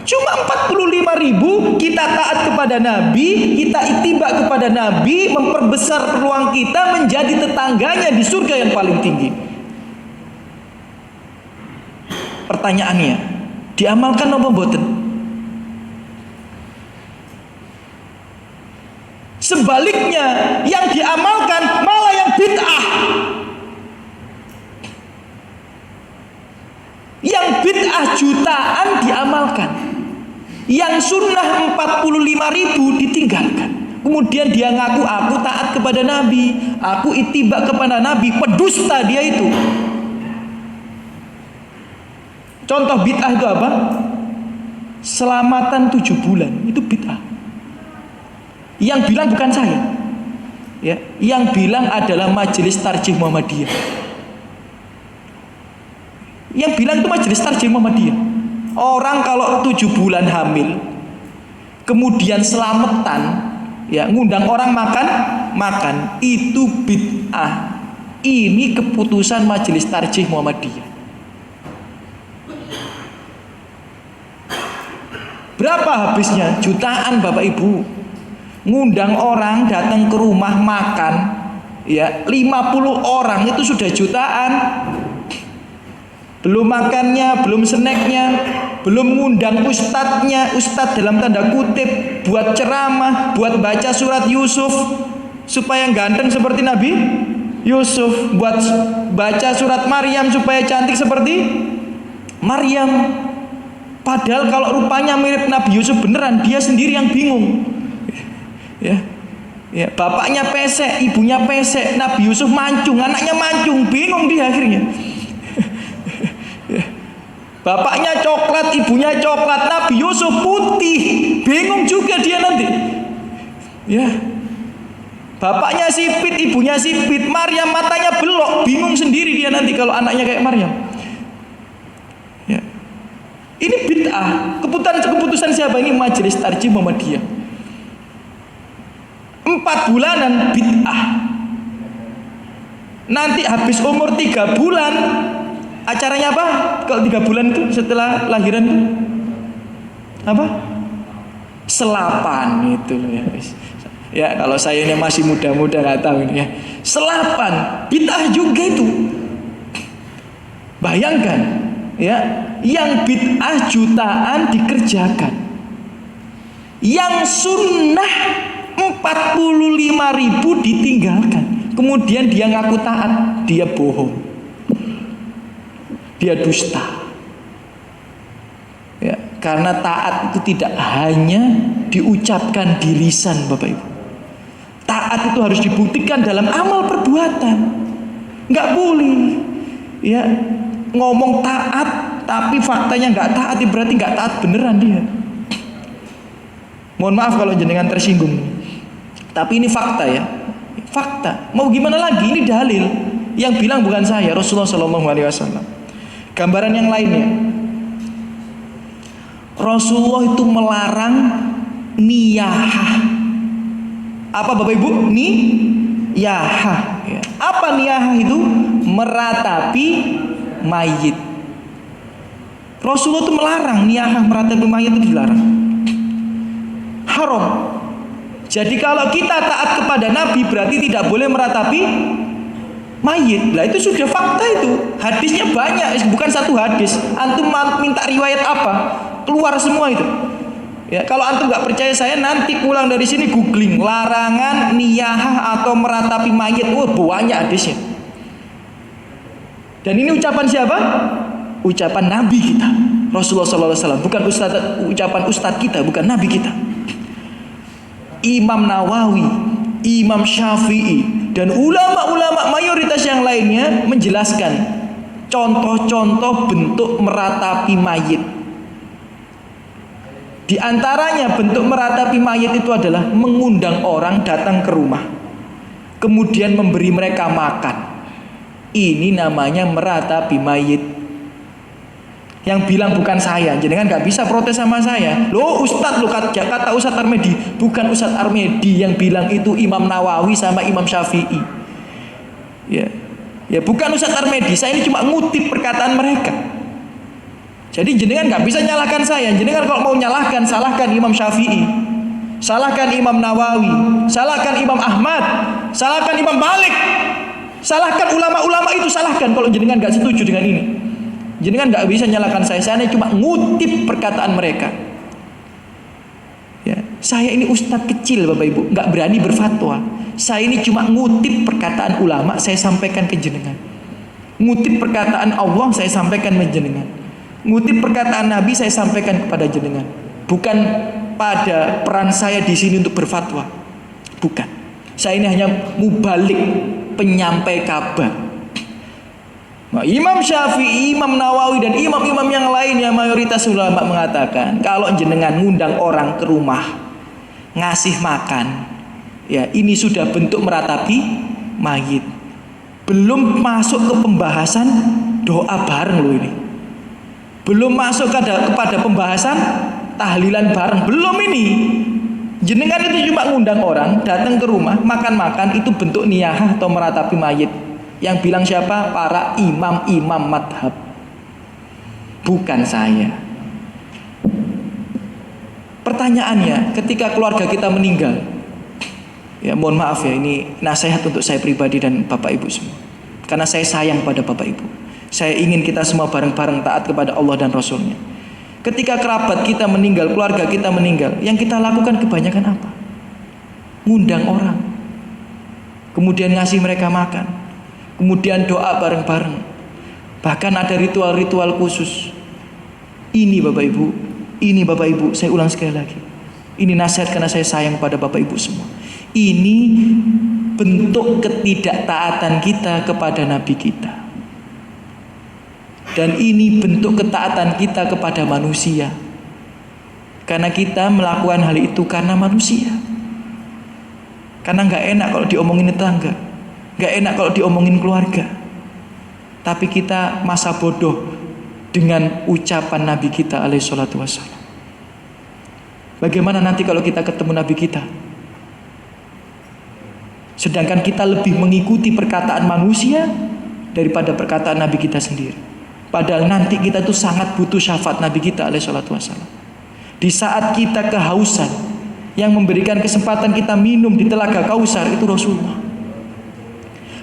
Cuma 45.000, kita taat kepada Nabi, kita ittiba kepada Nabi, memperbesar peluang kita menjadi tetangganya di surga yang paling tinggi. Pertanyaannya, diamalkan apa mboten? Sebaliknya, yang diamalkan malah yang bid'ah. Yang bid'ah jutaan diamalkan. Yang sunnah 45.000 ditinggalkan. Kemudian dia ngaku, aku taat kepada Nabi, aku ittiba kepada Nabi. Pedusta dia itu. Contoh bid'ah itu apa? Selamatan 7 bulan. Itu bid'ah. Yang bilang bukan saya, ya, yang bilang adalah Majelis Tarjih Muhammadiyah. Yang bilang itu Majelis Tarjih Muhammadiyah. Orang kalau 7 bulan hamil, kemudian selamatan, ya, ngundang orang makan, itu bid'ah. Ini keputusan Majelis Tarjih Muhammadiyah. Berapa habisnya? Jutaan Bapak Ibu. Ngundang orang datang ke rumah makan, ya, 50 orang itu sudah jutaan. Belum makannya, belum snacknya, belum ngundang ustadznya, ustadz dalam tanda kutip, buat ceramah, buat baca surat Yusuf supaya ganteng seperti Nabi Yusuf, buat baca surat Maryam supaya cantik seperti Maryam. Padahal kalau rupanya mirip Nabi Yusuf beneran, dia sendiri yang bingung. Ya, bapaknya pesek, ibunya pesek, Nabi Yusuf mancung, anaknya mancung, bingung dia akhirnya. Ya. Bapaknya coklat, ibunya coklat, Nabi Yusuf putih, bingung juga dia nanti. Ya, bapaknya sipit, ibunya sipit, Maryam matanya belok, bingung sendiri dia nanti kalau anaknya kayak Maryam. Ya. Ini bid'ah. Keputusan siapa ini? Majelis Tarjih Muhammadiyah. 4 bulanan bid'ah. Nanti habis umur 3 bulan, acaranya apa? Kalau 3 bulan itu setelah lahiran itu apa? Selapan itu ya. Ya kalau saya ini masih muda-muda nggak tahu ini ya. Selapan, bid'ah juga itu. Bayangkan ya, yang bid'ah jutaan dikerjakan, yang sunnah 45.000 ditinggalkan. Kemudian dia ngaku taat, dia bohong, dia dusta. Ya, karena taat itu tidak hanya diucapkan di lisan, Bapak Ibu. Taat itu harus dibuktikan dalam amal perbuatan. Nggak boleh, ya, ngomong taat tapi faktanya nggak taat, berarti nggak taat beneran dia. Mohon maaf kalau jenengan tersinggung. Tapi ini fakta ya, fakta. Mau gimana lagi? Ini dalil. Yang bilang bukan saya, Rasulullah SAW. Gambaran yang lainnya, Rasulullah itu melarang niyahah. Apa Bapak Ibu? Niyahah. Ya. Apa niyahah itu? Meratapi mayit. Rasulullah itu melarang niyahah, meratapi mayit itu dilarang. Haram. Jadi kalau kita taat kepada Nabi berarti tidak boleh meratapi mayit. Lah itu sudah fakta itu. Hadisnya banyak, bukan satu hadis. Antum minta riwayat apa? Keluar semua itu. Ya, kalau antum nggak percaya saya, nanti pulang dari sini googling larangan niyahah atau meratapi mayit. Wah, banyak hadisnya. Dan ini ucapan siapa? Ucapan Nabi kita, Rasulullah SAW. Bukan ucapan ustadz kita, bukan Nabi kita. Imam Nawawi, Imam Syafi'i, dan ulama-ulama mayoritas yang lainnya menjelaskan contoh-contoh bentuk meratapi mayit. Di antaranya bentuk meratapi mayit itu adalah mengundang orang datang ke rumah, kemudian memberi mereka makan. Ini namanya meratapi mayit. Yang bilang bukan saya, jenengan nggak bisa protes sama saya. Loh Ustadz, lo kata Ustadz Armedi, bukan Ustadz Armedi yang bilang itu, Imam Nawawi sama Imam Syafi'i. Ya bukan Ustadz Armedi, saya ini cuma ngutip perkataan mereka. Jadi jenengan nggak bisa nyalahkan saya. Jenengan kalau mau nyalahkan, salahkan Imam Syafi'i, salahkan Imam Nawawi, salahkan Imam Ahmad, salahkan Imam Malik, salahkan ulama-ulama itu, salahkan kalau jenengan nggak setuju dengan ini. Jenengan nggak bisa nyalakan saya ini cuma ngutip perkataan mereka. Ya, saya ini ustadz kecil Bapak Ibu, nggak berani berfatwa. Saya ini cuma ngutip perkataan ulama, saya sampaikan ke jenengan. Ngutip perkataan Allah, saya sampaikan ke jenengan. Ngutip perkataan Nabi, saya sampaikan kepada jenengan. Bukan pada peran saya di sini untuk berfatwa. Bukan. Saya ini hanya mubalik, penyampai kabar. Nah, Imam Syafi'i, Imam Nawawi, dan imam-imam yang lainnya mayoritas ulama mengatakan kalau jenengan ngundang orang ke rumah, ngasih makan, ya ini sudah bentuk meratapi mayit. Belum masuk ke pembahasan doa bareng loh ini. Belum masuk kepada pembahasan tahlilan bareng. Belum ini. Jenengan itu cuma ngundang orang datang ke rumah, makan-makan, itu bentuk niyahah atau meratapi mayit. Yang bilang siapa? Para imam-imam madhab, bukan saya. Pertanyaannya, ketika keluarga kita meninggal, ya mohon maaf ya, ini nasihat untuk saya pribadi dan Bapak Ibu semua, karena saya sayang pada Bapak Ibu. Saya ingin kita semua bareng-bareng taat kepada Allah dan Rasulnya. Ketika kerabat kita meninggal, keluarga kita meninggal, yang kita lakukan kebanyakan apa? Ngundang orang, kemudian ngasih mereka makan, kemudian doa bareng-bareng. Bahkan ada ritual-ritual khusus. Ini Bapak Ibu, saya ulang sekali lagi. Ini nasihat karena saya sayang pada Bapak Ibu semua. Ini bentuk ketidaktaatan kita kepada Nabi kita. Dan ini bentuk ketaatan kita kepada manusia. Karena kita melakukan hal itu karena manusia. Karena gak enak kalau diomongin tetangga, gak enak kalau diomongin keluarga. Tapi kita masa bodoh dengan ucapan Nabi kita alaihi salatu wassalam. Bagaimana nanti kalau kita ketemu Nabi kita, sedangkan kita lebih mengikuti perkataan manusia daripada perkataan Nabi kita sendiri. Padahal nanti kita tuh sangat butuh syafaat Nabi kita alaihi salatu wassalam. Di saat kita kehausan, yang memberikan kesempatan kita minum di telaga Kausar itu Rasulullah.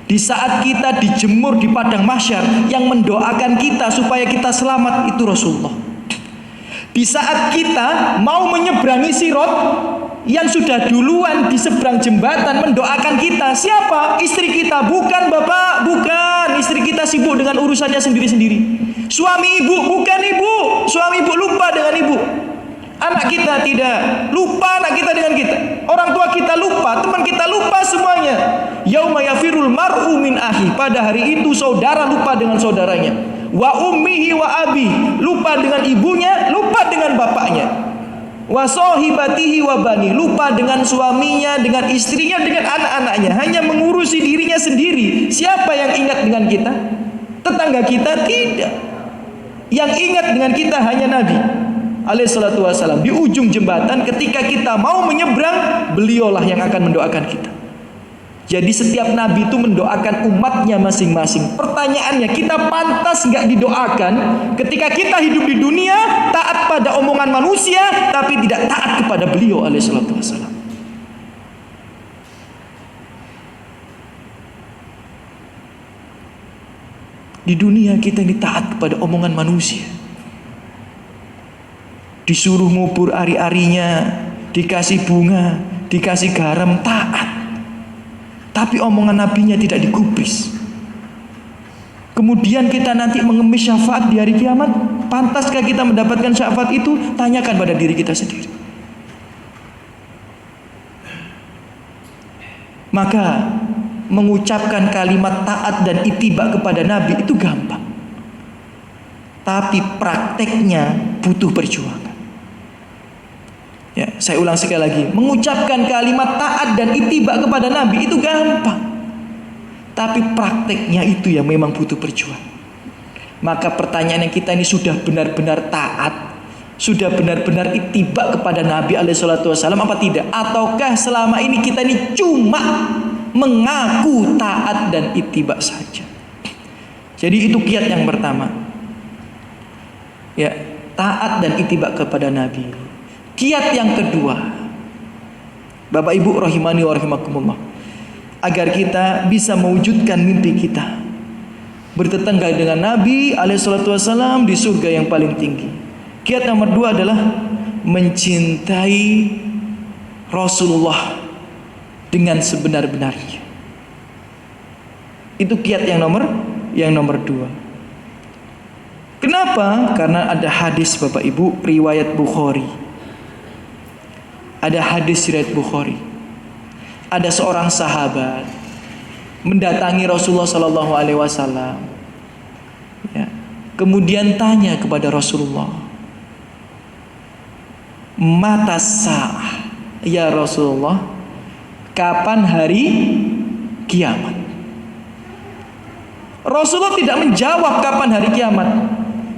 Di saat kita dijemur di padang mahsyar, yang mendoakan kita supaya kita selamat itu Rasulullah. Di saat kita mau menyeberangi Sirat, yang sudah duluan di seberang jembatan mendoakan kita siapa? Istri kita, bukan bapak, bukan. Istri kita sibuk dengan urusannya sendiri-sendiri. Suami ibu, bukan ibu. Suami ibu lupa dengan ibu. Anak kita tidak, lupa anak kita dengan kita. Orang tua kita lupa, teman kita lupa semuanya. Yauma yafirul mar'u min akhi. Pada hari itu saudara lupa dengan saudaranya. Wa ummihi wa abi, lupa dengan ibunya, lupa dengan bapaknya. Wa sahibatihi wa bani, lupa dengan suaminya, dengan istrinya, dengan anak-anaknya, hanya mengurusi dirinya sendiri. Siapa yang ingat dengan kita? Tetangga kita tidak. Yang ingat dengan kita hanya Nabi. alaihi salatu wasallam di ujung jembatan. Ketika kita mau menyeberang, beliaulah yang akan mendoakan kita. Jadi setiap nabi itu mendoakan umatnya masing-masing. Pertanyaannya, kita pantas nggak didoakan ketika kita hidup di dunia taat pada omongan manusia tapi tidak taat kepada beliau alaihi salatu wasallam? Di dunia kita ini taat kepada omongan manusia. Disuruh ngubur ari-arinya, dikasih bunga, dikasih garam, taat. Tapi omongan nabinya tidak digubris. Kemudian kita nanti mengemis syafaat di hari kiamat. Pantaskah kita mendapatkan syafaat itu? Tanyakan pada diri kita sendiri. Maka mengucapkan kalimat taat dan ittiba kepada nabi itu gampang. Tapi prakteknya butuh perjuangan. Ya, saya ulang sekali lagi, mengucapkan kalimat taat dan ittiba kepada nabi itu gampang. Tapi prakteknya itu yang memang butuh perjuangan. Maka pertanyaan yang kita ini sudah benar-benar taat, sudah benar-benar ittiba kepada Nabi alaihi salatu wasallam apa tidak? Ataukah selama ini kita ini cuma mengaku taat dan ittiba saja? Jadi itu kiat yang pertama. Ya, taat dan ittiba kepada Nabi. Kiat yang kedua, Bapak Ibu rahimani wa rahimakumullah, agar kita bisa mewujudkan mimpi kita bertetangga dengan Nabi alaihi salatu wasallam di surga yang paling tinggi. Kiat nomor dua adalah mencintai Rasulullah dengan sebenar-benarnya. Itu kiat yang nomor dua. Kenapa? Karena ada hadis Bapak Ibu riwayat Bukhari. Ada hadis riwayat Bukhari. Ada seorang sahabat mendatangi Rasulullah sallallahu alaihi wasallam. Ya. Kemudian tanya kepada Rasulullah, "Mata sa'ah ya Rasulullah? Kapan hari kiamat?" Rasulullah tidak menjawab kapan hari kiamat.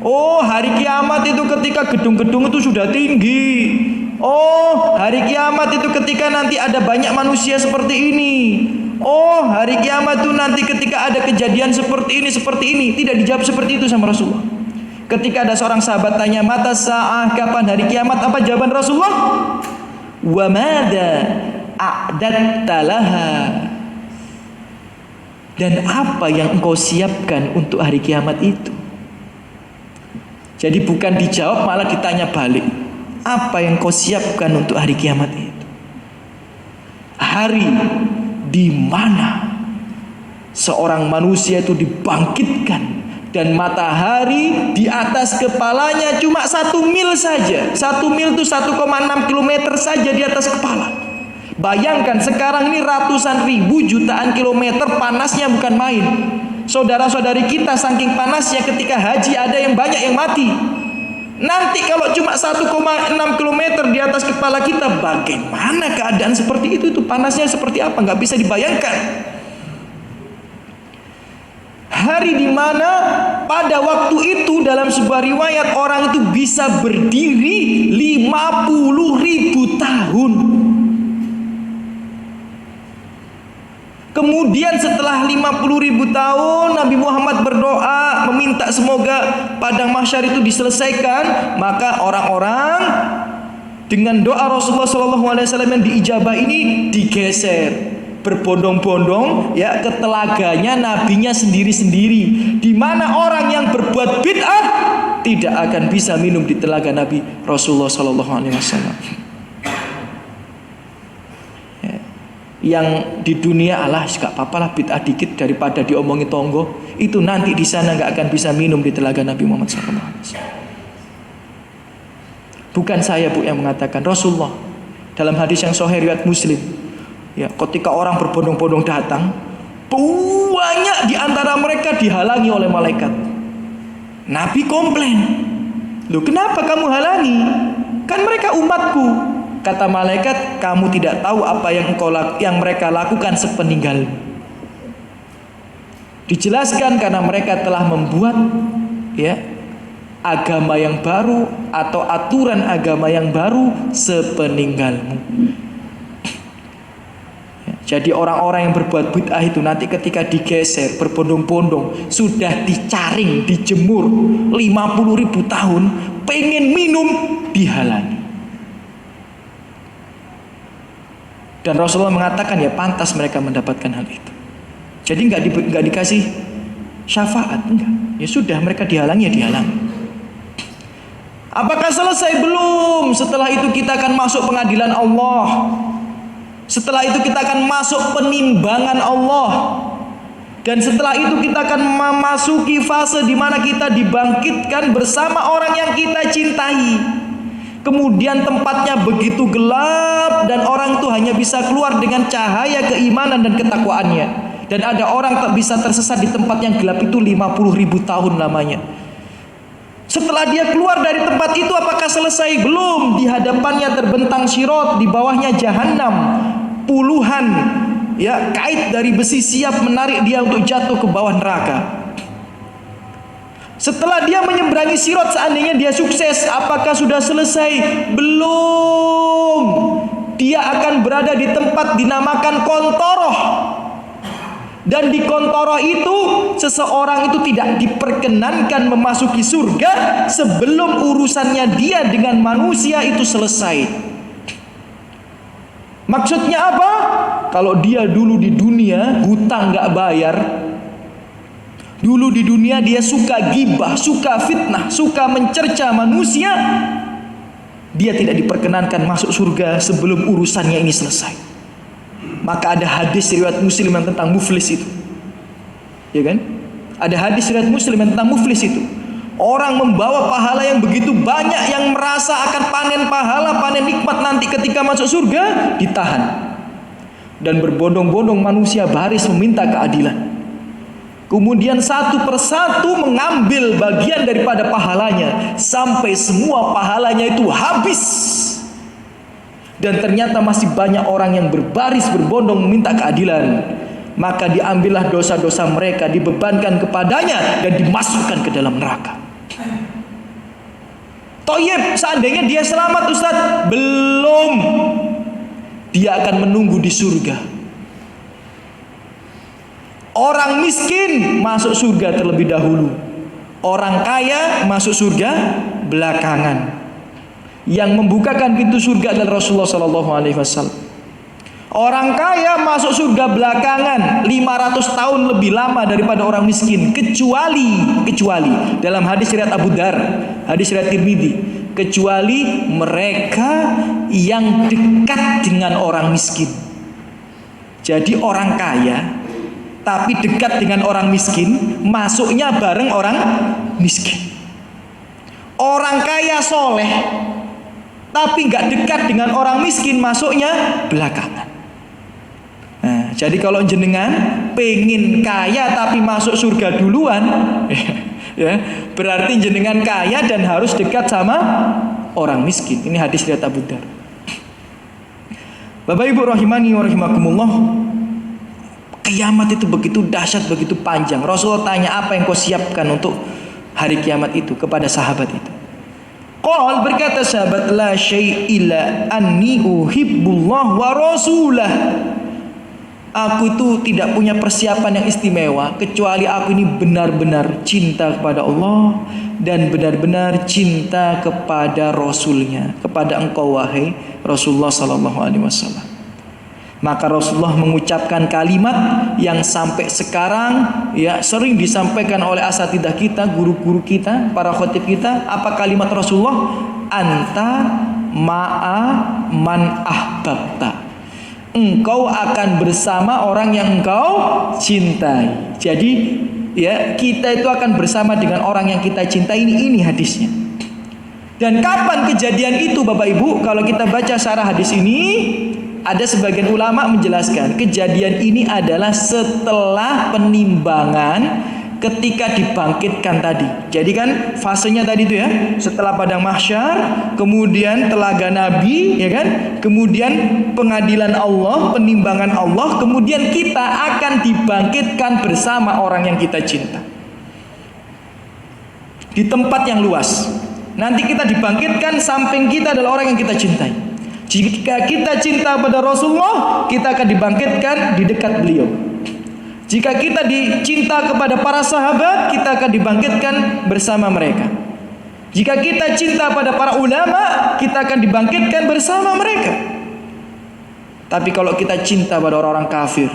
Oh, hari kiamat itu ketika gedung-gedung itu sudah tinggi. Oh, hari kiamat itu ketika nanti ada banyak manusia seperti ini. Oh, hari kiamat itu nanti ketika ada kejadian seperti ini. Tidak dijawab seperti itu sama Rasulullah. Ketika ada seorang sahabat tanya, "Mata sa'ah, kapan hari kiamat?" Apa jawaban Rasulullah? "Wa madza a'datta laha." Dan apa yang engkau siapkan untuk hari kiamat itu? Jadi bukan dijawab, malah ditanya balik. Apa yang kau siapkan untuk hari kiamat itu? Hari di mana seorang manusia itu dibangkitkan dan matahari di atas kepalanya cuma 1 mil saja. 1 mil itu 1,6 kilometer saja di atas kepala. Bayangkan sekarang ini ratusan ribu jutaan kilometer, panasnya bukan main. Saudara-saudari kita saking panasnya ketika haji ada yang banyak yang mati. Nanti kalau cuma 1,6 kilometer di atas kepala kita, bagaimana keadaan seperti itu? Itu panasnya seperti apa? Nggak bisa dibayangkan. Hari di mana pada waktu itu dalam sebuah riwayat orang itu bisa berdiri 50.000 tahun. Kemudian setelah 50.000 tahun Nabi Muhammad berdoa meminta semoga padang mahsyar itu diselesaikan. Maka orang-orang dengan doa Rasulullah SAW yang diijabah ini digeser berbondong-bondong ya ke telaganya nabinya sendiri-sendiri, di mana orang yang berbuat bid'ah tidak akan bisa minum di telaga Nabi Rasulullah SAW. Yang di dunia alah gak apa-apa lah bid'ah dikit daripada diomongi tonggo, itu nanti di sana gak akan bisa minum di telaga Nabi Muhammad SAW. Bukan saya Bu yang mengatakan, Rasulullah dalam hadis yang sahih riwayat Muslim ya, ketika orang berbondong-bondong datang, banyak di antara mereka dihalangi oleh malaikat. Nabi komplain, "Loh, kenapa kamu halangi? Kan mereka umatku." Kata malaikat, "Kamu tidak tahu apa yang mereka lakukan sepeninggalmu." Dijelaskan karena mereka telah membuat ya agama yang baru atau aturan agama yang baru sepeninggalmu. Jadi orang-orang yang berbuat bid'ah itu nanti ketika digeser berbondong-bondong, sudah dicaring, dijemur 50.000 tahun, pengen minum dihalangi. Dan Rasulullah mengatakan ya pantas mereka mendapatkan hal itu. Jadi nggak dikasih syafaat, enggak. Ya sudah, mereka dihalangi ya dihalangi. Apakah selesai? Belum. Setelah itu kita akan masuk pengadilan Allah. Setelah itu kita akan masuk penimbangan Allah. Dan setelah itu kita akan memasuki fase di mana kita dibangkitkan bersama orang yang kita cintai. Kemudian tempatnya begitu gelap dan orang itu hanya bisa keluar dengan cahaya keimanan dan ketakwaannya. Dan ada orang tak bisa tersesat di tempat yang gelap itu 50.000 tahun lamanya. Setelah dia keluar dari tempat itu, apakah selesai? Belum. Di hadapannya terbentang sirat, di bawahnya jahanam. Puluhan ya kait dari besi siap menarik dia untuk jatuh ke bawah neraka. Setelah dia menyeberangi sirat, seandainya dia sukses, apakah sudah selesai? Belum. Dia akan berada di tempat dinamakan kontoroh. Dan di kontoroh itu seseorang itu tidak diperkenankan memasuki surga sebelum urusannya dia dengan manusia itu selesai. Maksudnya apa? Kalau dia dulu di dunia hutang gak bayar, dulu di dunia dia suka gibah, suka fitnah, suka mencerca manusia, dia tidak diperkenankan masuk surga sebelum urusannya ini selesai. Maka ada hadis riwayat Muslim yang tentang muflis itu, ya kan? Ada hadis riwayat Muslim yang tentang muflis itu. Orang membawa pahala yang begitu banyak, yang merasa akan panen pahala, panen nikmat nanti ketika masuk surga, ditahan. Dan berbondong-bondong manusia baris meminta keadilan. Kemudian satu persatu mengambil bagian daripada pahalanya, sampai semua pahalanya itu habis. Dan ternyata masih banyak orang yang berbaris berbondong meminta keadilan. Maka diambillah dosa-dosa mereka, dibebankan kepadanya dan dimasukkan ke dalam neraka. Toyib, seandainya dia selamat Ustaz, belum. Dia akan menunggu di surga. Orang miskin masuk surga terlebih dahulu. Orang kaya masuk surga belakangan. Yang membukakan pintu surga adalah Rasulullah SAW. Orang kaya masuk surga belakangan 500 tahun lebih lama daripada orang miskin, kecuali dalam hadis riwayat Abu Dar, hadis riwayat Tirmidzi, kecuali mereka yang dekat dengan orang miskin. Jadi orang kaya tapi dekat dengan orang miskin, masuknya bareng orang miskin. Orang kaya soleh tapi nggak dekat dengan orang miskin, masuknya belakangan. Nah, jadi kalau jenengan pengen kaya tapi masuk surga duluan, ya, berarti jenengan kaya dan harus dekat sama orang miskin. Ini hadis riwayat Abu Dar. Bapak Ibu rahimani wa rahimakumullah, kiamat itu begitu dahsyat, begitu panjang. Rasulullah tanya, apa yang kau siapkan untuk hari kiamat itu kepada sahabat itu? Qal, berkata sahabat, la syai'ila anni uhibbullah wa rasulah. Aku itu tidak punya persiapan yang istimewa kecuali aku ini benar-benar cinta kepada Allah dan benar-benar cinta kepada Rasulnya, kepada engkau wahai Rasulullah sallallahu alaihi wasallam. Maka Rasulullah mengucapkan kalimat yang sampai sekarang ya sering disampaikan oleh asatidah kita, guru-guru kita, para khatib kita. Apa kalimat Rasulullah? Anta ma'a man ahbabta. Engkau akan bersama orang yang engkau cintai. Jadi ya, kita itu akan bersama dengan orang yang kita cintai. Ini hadisnya. Dan kapan kejadian itu Bapak Ibu? Kalau kita baca syarah hadis ini, ada sebagian ulama menjelaskan kejadian ini adalah setelah penimbangan ketika dibangkitkan tadi. Jadi kan fasenya tadi itu ya, setelah padang mahsyar, kemudian telaga Nabi, ya kan? Kemudian pengadilan Allah, penimbangan Allah, kemudian kita akan dibangkitkan bersama orang yang kita cinta. di tempat yang luas. Nanti kita dibangkitkan, samping kita adalah orang yang kita cintai. Jika kita cinta pada Rasulullah, kita akan dibangkitkan di dekat beliau. Jika kita dicinta kepada para sahabat, kita akan dibangkitkan bersama mereka. Jika kita cinta pada para ulama, kita akan dibangkitkan bersama mereka. Tapi kalau kita cinta pada orang-orang kafir,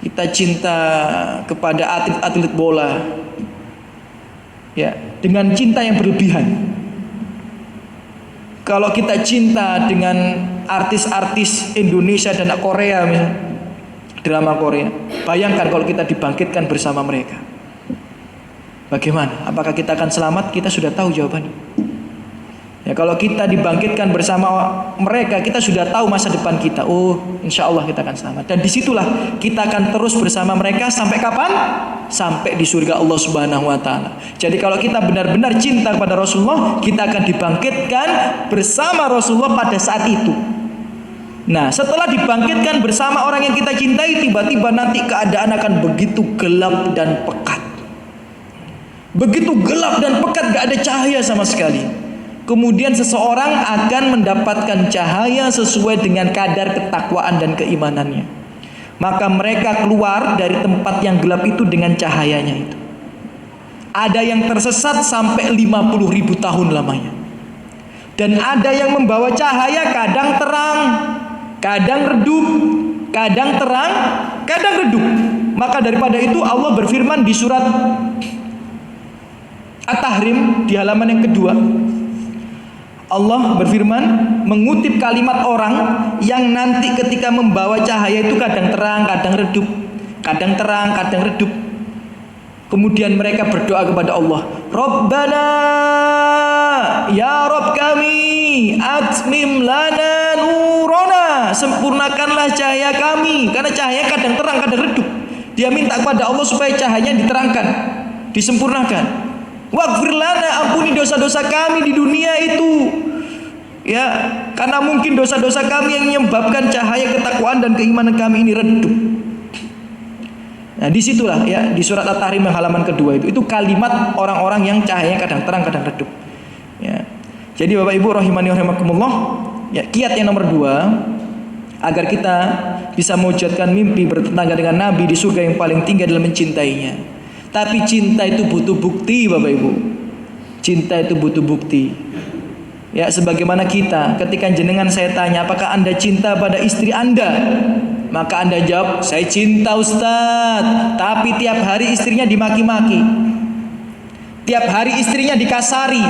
kita cinta kepada atlet-atlet bola, ya, dengan cinta yang berlebihan. Kalau kita cinta dengan artis-artis Indonesia dan Korea misalnya, drama Korea, bayangkan kalau kita dibangkitkan bersama mereka. Bagaimana? Apakah kita akan selamat? Kita sudah tahu jawabannya. Ya, kalau kita dibangkitkan bersama mereka, kita sudah tahu masa depan kita. Oh, insya Allah kita akan selamat. Dan disitulah kita akan terus bersama mereka sampai kapan? Sampai di surga Allah Subhanahu Wa Taala. Jadi kalau kita benar-benar cinta kepada Rasulullah, kita akan dibangkitkan bersama Rasulullah pada saat itu. Nah, setelah dibangkitkan bersama orang yang kita cintai, tiba-tiba nanti keadaan akan begitu gelap dan pekat. Begitu gelap dan pekat, gak ada cahaya sama sekali. Kemudian seseorang akan mendapatkan cahaya sesuai dengan kadar ketakwaan dan keimanannya. Maka mereka keluar dari tempat yang gelap itu dengan cahayanya itu. Ada yang tersesat sampai 50.000 tahun lamanya. Dan ada yang membawa cahaya kadang terang, kadang redup, kadang terang, kadang redup. Maka daripada itu Allah berfirman di surat At-Tahrim di halaman yang kedua. Allah berfirman mengutip kalimat orang yang nanti ketika membawa cahaya itu kadang terang, kadang redup, kadang terang, kadang redup. Kemudian mereka berdoa kepada Allah, Rabbana, ya Rabb kami, atmim lana nurona, sempurnakanlah cahaya kami. Karena cahaya kadang terang, kadang redup. Dia minta kepada Allah supaya cahayanya diterangkan, disempurnakan. Waghfir lana, ampuni dosa-dosa kami di dunia itu. Ya, karena mungkin dosa-dosa kami yang menyebabkan cahaya ketakwaan dan keimanan kami ini redup. Nah, disitulah ya di surat At-Tahrim halaman kedua itu kalimat orang-orang yang cahayanya kadang terang, kadang redup. Ya. Jadi Bapak Ibu rahimani wa rahimakumullah, ya, kiat yang nomor 2 agar kita bisa mewujudkan mimpi bertetangga dengan Nabi di surga yang paling tinggi adalah mencintainya. Tapi cinta itu butuh bukti, Bapak Ibu. Cinta itu butuh bukti. Ya, sebagaimana kita ketika jenengan saya tanya, apakah Anda cinta pada istri Anda? Maka Anda jawab, saya cinta Ustaz. Tapi tiap hari istrinya dimaki-maki. Tiap hari istrinya dikasari.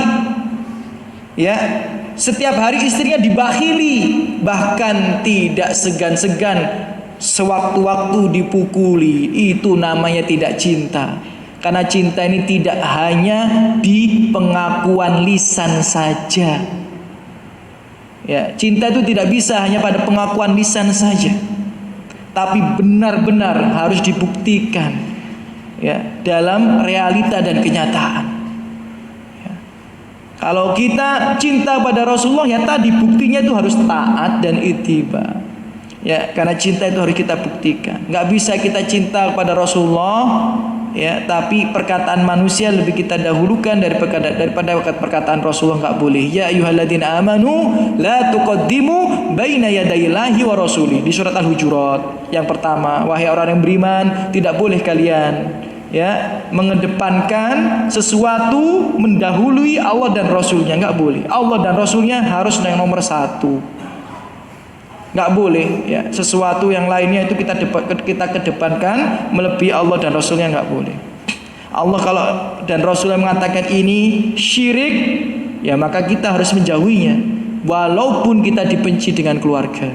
Ya, setiap hari istrinya dibakhili. Bahkan tidak segan-segan sewaktu-waktu dipukuli. Itu namanya tidak cinta. Karena cinta ini tidak hanya di pengakuan lisan saja. Ya, cinta itu tidak bisa hanya pada pengakuan lisan saja. Tapi benar-benar harus dibuktikan ya, dalam realita dan kenyataan. Ya. Kalau kita cinta pada Rasulullah, ya tadi buktinya itu harus taat dan ittiba. Ya, karena cinta itu harus kita buktikan. Nggak bisa kita cinta kepada Rasulullah, ya, tapi perkataan manusia lebih kita dahulukan daripada perkataan Rasulullah. Nggak boleh. Ya ayyuhalladzina amanu la tuqaddimu baina yadayillahi wa rasuli. Di surat Al-Hujurat yang pertama, wahai orang yang beriman, tidak boleh kalian ya mengedepankan sesuatu mendahului Allah dan Rasulnya. Nggak boleh. Allah dan Rasulnya harus yang nomor 1. Nggak boleh ya, sesuatu yang lainnya itu kita kedepankan melebihi Allah dan Rasulnya, nggak boleh. Allah kalau dan Rasulnya mengatakan ini syirik, ya maka kita harus menjauhinya, walaupun kita dibenci dengan keluarga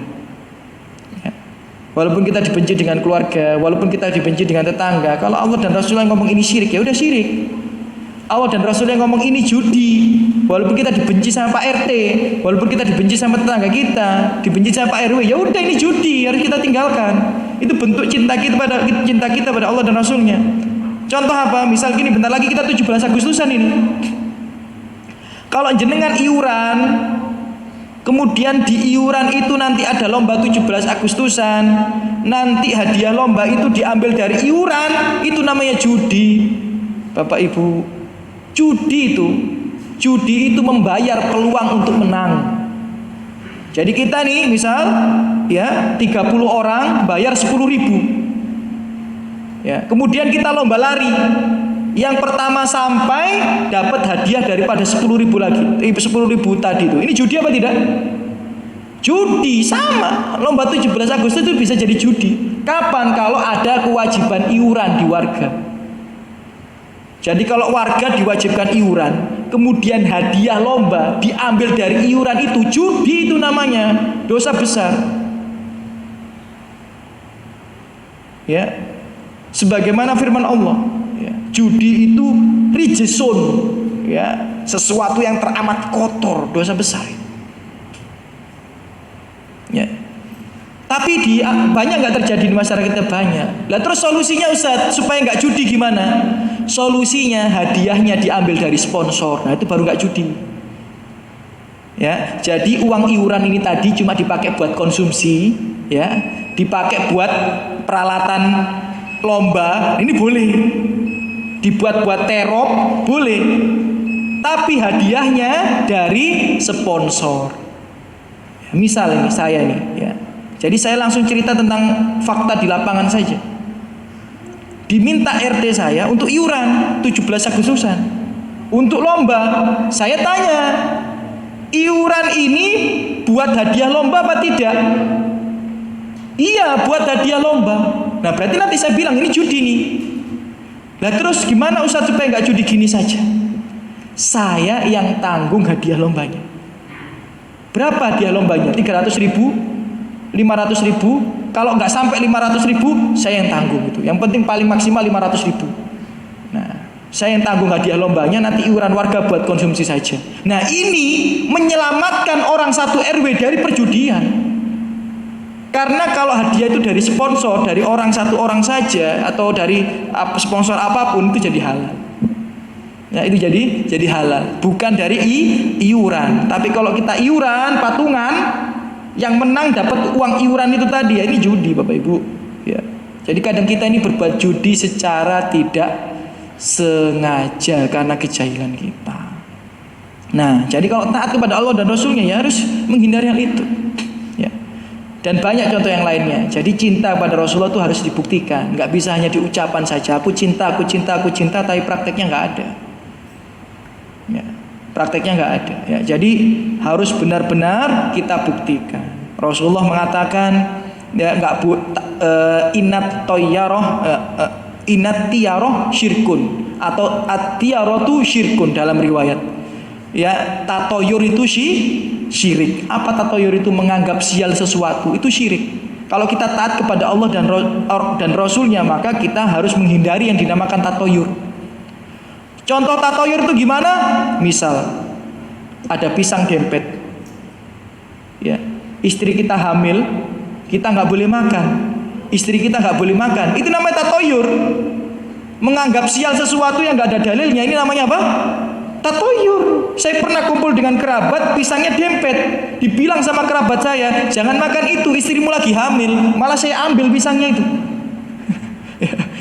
ya. Walaupun kita dibenci dengan keluarga, walaupun kita dibenci dengan tetangga, kalau Allah dan Rasulnya ngomong ini syirik, ya udah syirik. Allah dan Rasulnya ngomong ini judi, walaupun kita dibenci sama Pak RT, walaupun kita dibenci sama tetangga kita, dibenci sama Pak RW, ya udah ini judi, harus kita tinggalkan. Itu bentuk cinta kita pada Allah dan Rasulnya. Contoh apa? Misal gini, bentar lagi kita 17 Agustusan ini. Kalau jenengan iuran, kemudian di iuran itu nanti ada lomba 17 Agustusan, nanti hadiah lomba itu diambil dari iuran, itu namanya judi. Bapak Ibu, judi itu membayar peluang untuk menang. Jadi kita nih misal ya 30 orang bayar 10.000. Ya, kemudian kita lomba lari. Yang pertama sampai dapat hadiah daripada 10.000 lagi. 10.000 tadi itu. Ini judi apa tidak? Judi. Sama. Lomba 17 Agustus itu bisa jadi judi. Kapan? Kalau ada kewajiban iuran di warga. Jadi kalau warga diwajibkan iuran, kemudian hadiah lomba diambil dari iuran itu, judi itu namanya, dosa besar. Ya, sebagaimana firman Allah, ya, judi itu rijesun, ya, sesuatu yang teramat kotor, dosa besar. Ya. Tapi banyak nggak terjadi di masyarakat kita banyak. Lah terus solusinya Ustaz supaya nggak judi gimana? Solusinya hadiahnya diambil dari sponsor. Nah itu baru nggak judi. Ya, jadi uang iuran ini tadi cuma dipakai buat konsumsi, ya, dipakai buat peralatan lomba, ini boleh. Dibuat buat terop, boleh. Tapi hadiahnya dari sponsor. Ya, misal ini saya nih, ya. Jadi saya langsung cerita tentang fakta di lapangan saja. Diminta RT saya untuk iuran 17 Agustusan. Untuk lomba, saya tanya, iuran ini buat hadiah lomba apa tidak? Iya, buat hadiah lomba. Nah berarti nanti saya bilang ini judi nih. Nah terus gimana Ustaz supaya nggak judi gini saja? Saya yang tanggung hadiah lombanya. Berapa hadiah lombanya? 300.000? 500.000, kalau nggak sampai 500.000 saya yang tanggung itu. Yang penting paling maksimal 500.000. Nah, saya yang tanggung hadiah lombanya, nanti iuran warga buat konsumsi saja. Nah ini menyelamatkan orang satu RW dari perjudian. Karena kalau hadiah itu dari sponsor, dari orang satu orang saja atau dari sponsor apapun itu jadi halal. Ya itu jadi halal, bukan dari iuran. Tapi kalau kita iuran patungan, yang menang dapat uang iuran itu tadi, ya ini judi Bapak Ibu. Ya. Jadi kadang kita ini berbuat judi secara tidak sengaja karena kejahilan kita. Nah, jadi kalau taat kepada Allah dan Rasulnya ya harus menghindari hal itu. Ya. Dan banyak contoh yang lainnya. Jadi cinta pada Rasulullah itu harus dibuktikan. Nggak bisa hanya diucapan saja. Aku cinta, tapi prakteknya nggak ada. Ya. Prakteknya nggak ada. Ya, jadi harus benar-benar kita buktikan. Rasulullah mengatakan, ya nggak inat tiyaroh syirkun atau at-tiyarotu syirkun dalam riwayat. Ya tatoyur itu syirik. Apa tatoyur itu? Menganggap sial sesuatu itu syirik. Kalau kita taat kepada Allah dan Rasulnya, maka kita harus menghindari yang dinamakan tatoyur. Contoh tatoyur itu gimana? Misal ada pisang dempet, ya istri kita hamil, kita nggak boleh makan, istri kita nggak boleh makan, itu namanya tatoyur. Menganggap sial sesuatu yang nggak ada dalilnya, ini namanya apa? Tatoyur. Saya pernah kumpul dengan kerabat, pisangnya dempet, dibilang sama kerabat saya, jangan makan itu, istrimu lagi hamil, malah saya ambil pisangnya itu.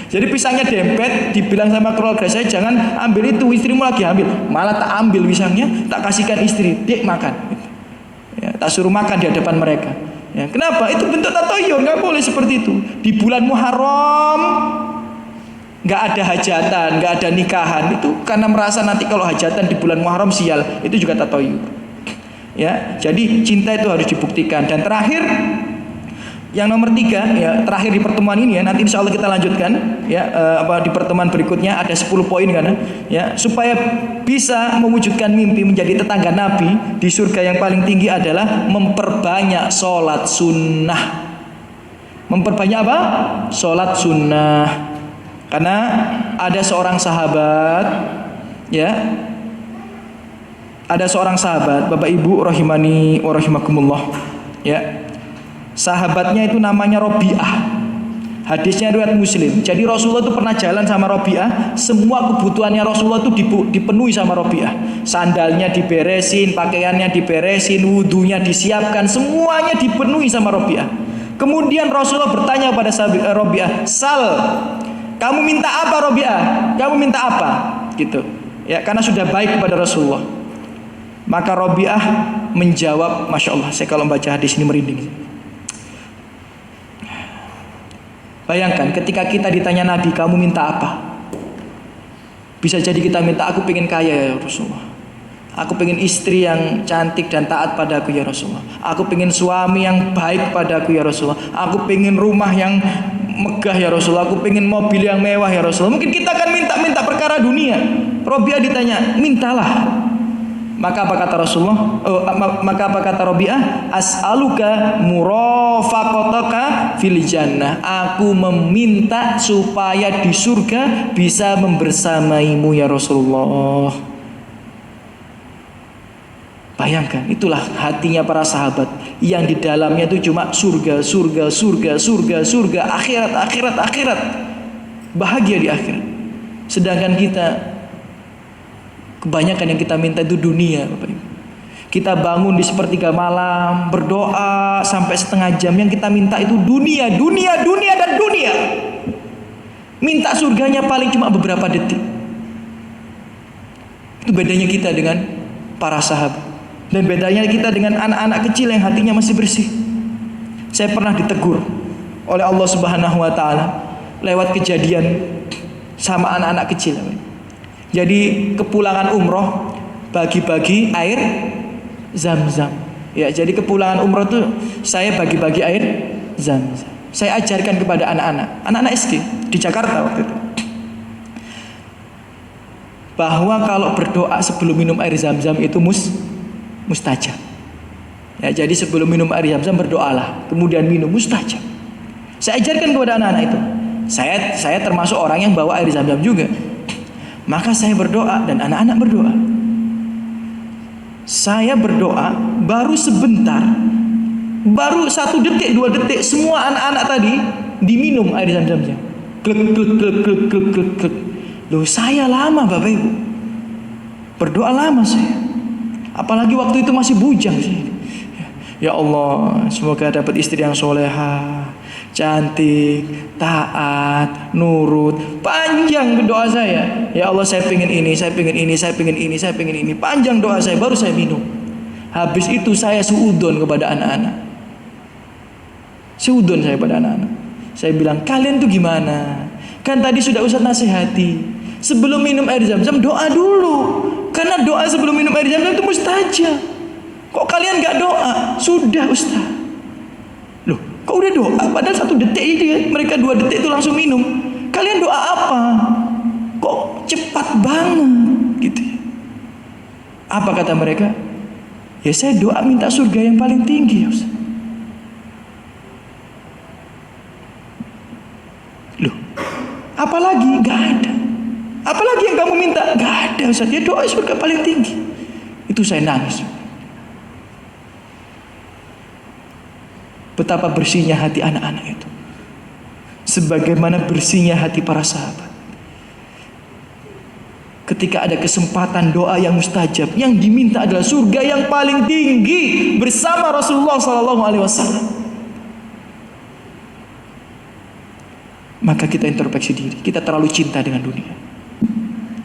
Jadi pisangnya dempet, dibilang sama keluarga saya, jangan ambil itu, istrimu lagi hamil, malah tak ambil pisangnya, tak kasihkan istri, dia makan. Ya, tak suruh makan di hadapan mereka. Ya, kenapa? Itu bentuk tatoyur, nggak boleh seperti itu. Di bulan Muharram nggak ada hajatan, nggak ada nikahan, itu karena merasa nanti kalau hajatan di bulan Muharram sial, itu juga tatoyur. Ya, jadi cinta itu harus dibuktikan. Dan terakhir, yang nomor 3, ya terakhir di pertemuan ini ya, nanti insya Allah kita lanjutkan ya di pertemuan berikutnya ada 10 poin kan ya, supaya bisa mewujudkan mimpi menjadi tetangga Nabi di surga yang paling tinggi adalah memperbanyak sholat sunnah. Memperbanyak apa? Sholat sunnah. Karena ada seorang sahabat, ya, ada seorang sahabat, Bapak Ibu rahimani wa rahimakumullah, ya. Sahabatnya itu namanya Robi'ah. Hadisnya riwayat Muslim. Jadi Rasulullah itu pernah jalan sama Robi'ah. Semua kebutuhannya Rasulullah itu dipenuhi sama Robi'ah. Sandalnya diberesin, pakaiannya diberesin, wudunya disiapkan, semuanya dipenuhi sama Robi'ah. Kemudian Rasulullah bertanya pada sahabat Robi'ah, "Sal, Kamu minta apa Robi'ah? Kamu minta apa? Gitu. Ya, karena sudah baik kepada Rasulullah. Maka Robi'ah menjawab, Masya Allah, saya kalau baca hadis ini merinding. Bayangkan ketika kita ditanya Nabi, kamu minta apa? Bisa jadi kita minta, aku pengen kaya ya Rasulullah. Aku pengen istri yang cantik dan taat padaku ya Rasulullah. Aku pengen suami yang baik padaku ya Rasulullah. Aku pengen rumah yang megah ya Rasulullah. Aku pengen mobil yang mewah ya Rasulullah. Mungkin kita akan minta perkara dunia. Robi'ah ditanya, mintalah. Maka apa kata Rasulullah? Maka apa kata Robi'ah? As'aluka murafaqataka fil jannah. Aku meminta supaya di surga bisa membersamaimu ya Rasulullah. Bayangkan, itulah hatinya para sahabat yang di dalamnya itu cuma surga, surga, surga, surga, surga, akhirat, akhirat, akhirat. Bahagia di akhirat. Sedangkan kita, kebanyakan yang kita minta itu dunia, Bapak Ibu. Kita bangun di sepertiga malam, berdoa sampai setengah jam, yang kita minta itu dunia, dunia, dunia, dan dunia. Minta surganya paling cuma beberapa detik. Itu bedanya kita dengan para sahabat. Dan bedanya kita dengan anak-anak kecil yang hatinya masih bersih. Saya pernah ditegur oleh Allah Subhanahu wa taala lewat kejadian sama anak-anak kecil. Jadi kepulangan umroh bagi-bagi air Zam-zam. Ya, jadi kepulangan umroh tuh saya bagi-bagi air Zam-zam. Saya ajarkan kepada anak-anak SD di Jakarta waktu itu, bahwa kalau berdoa sebelum minum air Zam-zam itu mustajab. Ya, jadi sebelum minum air Zam-zam berdoalah, kemudian minum, mustajab. Saya ajarkan kepada anak-anak itu. Saya termasuk orang yang bawa air Zam-zam juga. Maka saya berdoa dan anak-anak berdoa. Saya berdoa baru sebentar, baru 1 detik 2 detik, semua anak-anak tadi diminum air Zam-zamnya. Glek glek glek glek glek glek glek. Loh, saya lama Bapak Ibu. Berdoa lama saya. Apalagi waktu itu masih bujang sih. Ya Allah, semoga dapat istri yang soleha, cantik, taat, nurut. Panjang doa saya. Ya Allah, saya pengen ini, saya pengen ini, saya pengen ini, saya pengen ini. Panjang doa saya, baru saya minum. Habis itu saya suudon kepada anak-anak. Suudon saya pada anak-anak. Saya bilang, kalian tuh gimana? Kan tadi sudah Ustaz nasihati, sebelum minum air Zam-zam doa dulu. Karena doa sebelum minum air Zam-zam itu mustajab. Kok kalian gak doa? Sudah Ustaz. Loh, kok udah doa? Padahal 1 detik itu ya, mereka 2 detik itu langsung minum. Kalian doa apa? Kok cepat banget gitu ya? Apa kata mereka? Ya saya doa minta surga yang paling tinggi ya Ustaz. Loh, apalagi? Gak ada. Apalagi yang kamu minta? Gak ada Ustaz. Ya doa surga paling tinggi. Itu saya nangis. Betapa bersihnya hati anak-anak itu. Sebagaimana bersihnya hati para sahabat. Ketika ada kesempatan doa yang mustajab, yang diminta adalah surga yang paling tinggi bersama Rasulullah SAW. Maka kita introspeksi diri. Kita terlalu cinta dengan dunia.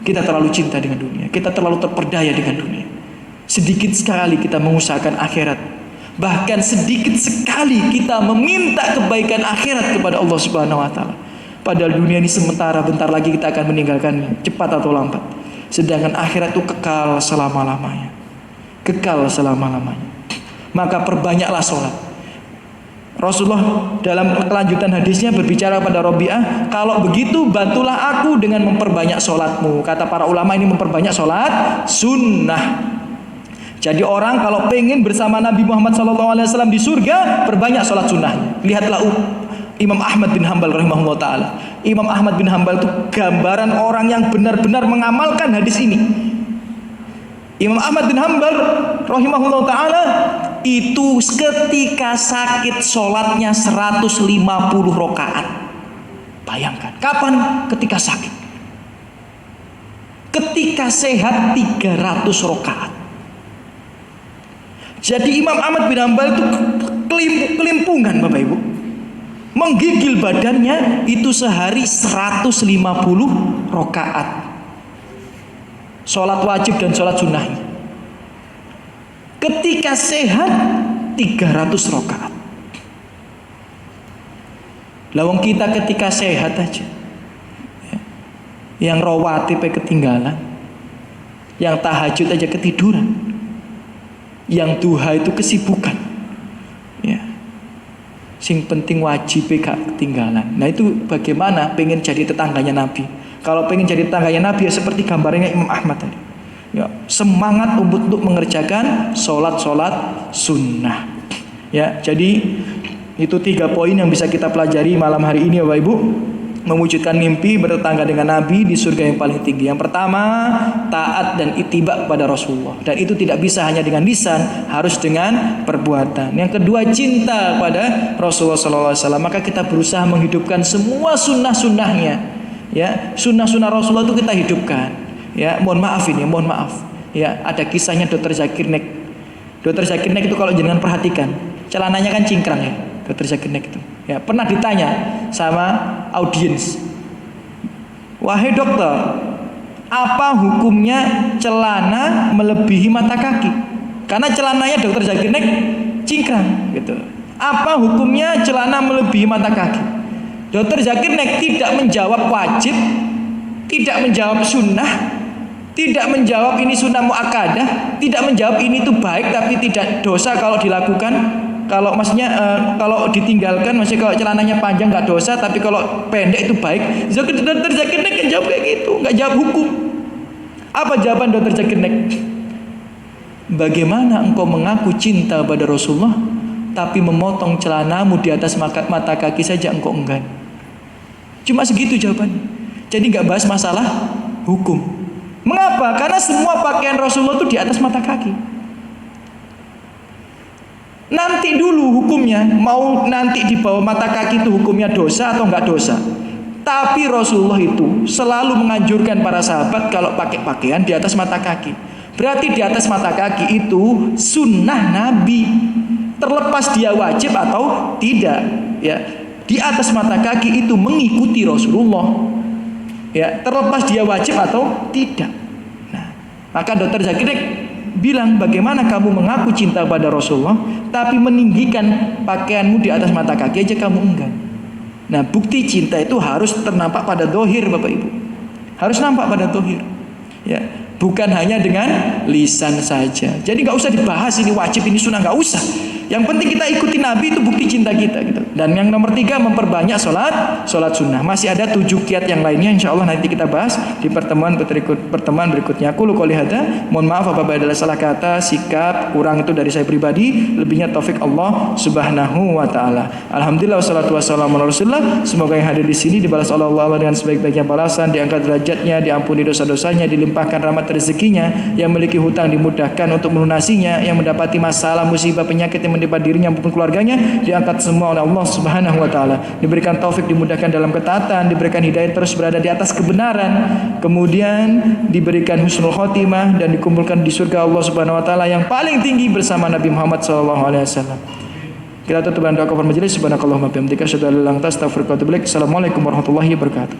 Kita terlalu cinta dengan dunia. Kita terlalu terperdaya dengan dunia. Sedikit sekali kita mengusahakan akhirat. Bahkan sedikit sekali kita meminta kebaikan akhirat kepada Allah Subhanahu wa taala. Padahal dunia ini sementara, bentar lagi kita akan meninggalkannya, cepat atau lambat. Sedangkan akhirat itu kekal selama-lamanya. Kekal selama-lamanya. Maka perbanyaklah sholat. Rasulullah dalam kelanjutan hadisnya berbicara pada Robi'ah, kalau begitu bantulah aku dengan memperbanyak sholatmu. Kata para ulama, ini memperbanyak sholat sunnah. Jadi orang kalau pengen bersama Nabi Muhammad SAW di surga, perbanyak sholat sunnah. Lihatlah Imam Ahmad bin Hanbal rahimahullah ta'ala. Imam Ahmad bin Hanbal itu gambaran orang yang benar-benar mengamalkan hadis ini. Imam Ahmad bin Hanbal rahimahullah ta'ala itu ketika sakit sholatnya 150 rakaat. Bayangkan, kapan? Ketika sakit. Ketika sehat 300 rakaat. Jadi Imam Ahmad bin Hanbal itu kelimpungan Bapak Ibu. menggigil badannya itu sehari 150 rakaat. Sholat wajib dan sholat sunnahnya. Ketika sehat 300 rakaat. Lawang kita ketika sehat aja, yang rawatib ketinggalan, yang tahajud aja ketiduran, yang duha itu kesibukan, ya. Sing penting wajib gak ketinggalan. Nah itu bagaimana pengen jadi tetangganya Nabi? Kalau pengen jadi tetangganya Nabi ya seperti gambarnya Imam Ahmad tadi. Ya, semangat untuk mengerjakan sholat sunnah. Ya, jadi itu 3 poin yang bisa kita pelajari malam hari ini, Bapak Ibu. Mewujudkan mimpi bertetangga dengan Nabi di surga yang paling tinggi. Yang pertama, taat dan ittiba kepada Rasulullah. Dan itu tidak bisa hanya dengan lisan, harus dengan perbuatan. Yang kedua, cinta kepada Rasulullah SAW. Maka kita berusaha menghidupkan semua sunnah-sunnahnya. Ya, sunnah-sunnah Rasulullah itu kita hidupkan. Ya, mohon maaf. Ya, ada kisahnya Dr. Zakir Naik. Dr. Zakir Naik itu kalau jangan perhatikan, celananya kan cingkrang ya. Dr. Zakir Naik itu. Ya, pernah ditanya sama audiens, wahai dokter, apa hukumnya celana melebihi mata kaki? Karena celananya Dr. Zakir Naik cingkrang gitu. Apa hukumnya celana melebihi mata kaki? Dr. Zakir Naik tidak menjawab wajib, tidak menjawab sunnah, tidak menjawab ini sunnah muakkadah, tidak menjawab ini itu baik tapi tidak dosa kalau dilakukan. Kalau maksudnya kalau ditinggalkan, maksudnya kalau celananya panjang nggak dosa, tapi kalau pendek itu baik. Dr. Zakir Naik kan jawab kayak gitu, nggak jawab hukum. Apa jawaban Dr. Zakir Naik? Bagaimana engkau mengaku cinta pada Rasulullah, tapi memotong celanamu di atas mata kaki saja engkau enggan? Cuma segitu jawabannya. Jadi nggak bahas masalah hukum. Mengapa? Karena semua pakaian Rasulullah itu di atas mata kaki. Nanti dulu hukumnya, mau nanti di bawah mata kaki itu hukumnya dosa atau enggak dosa. Tapi Rasulullah itu selalu menganjurkan para sahabat kalau pakai pakaian di atas mata kaki. Berarti di atas mata kaki itu sunnah Nabi. Terlepas dia wajib atau tidak, ya. Di atas mata kaki itu mengikuti Rasulullah. Ya, terlepas dia wajib atau tidak. Nah, maka Dr. Zakir Naik bilang, bagaimana kamu mengaku cinta pada Rasulullah tapi meninggikan pakaianmu di atas mata kaki aja kamu enggan. Nah, bukti cinta itu harus ternampak pada dohir, Bapak Ibu. Harus nampak pada dohir. Ya, bukan hanya dengan lisan saja. Jadi nggak usah dibahas ini wajib ini sunnah, nggak usah. Yang penting kita ikuti Nabi, itu bukti cinta kita gitu. Dan yang nomor 3, memperbanyak sholat sunnah. Masih ada 7 kiat yang lainnya, insya Allah nanti kita bahas di pertemuan berikutnya. Aku qouli hadza, mohon maaf apabila ada salah kata, sikap kurang itu dari saya pribadi, lebihnya taufik Allah Subhanahu wa taala. Alhamdulillah wassalatu wassalamu ala Rasulillah. Semoga yang hadir di sini dibalas oleh Allah dengan sebaik-baiknya balasan, diangkat derajatnya, diampuni dosa-dosanya, dilimpahkan rahmat rezekinya, yang memiliki hutang dimudahkan untuk melunasinya, yang mendapati masalah, musibah, penyakit yang menimpa dirinya maupun keluarganya diangkat semua oleh Allah Subhanahu wa taala. Diberikan taufik, dimudahkan dalam ketaatan, diberikan hidayah terus berada di atas kebenaran, kemudian diberikan husnul khotimah dan dikumpulkan di surga Allah Subhanahu wa taala yang paling tinggi bersama Nabi Muhammad sallallahu alaihi wasallam. Kita tutup dengan doa kafaratul majelis. Subhanakallahumma bihamdika asyhadu an la ilaha illa anta astaghfiruka wa atubu ilaik. Assalamualaikum warahmatullahi wabarakatuh.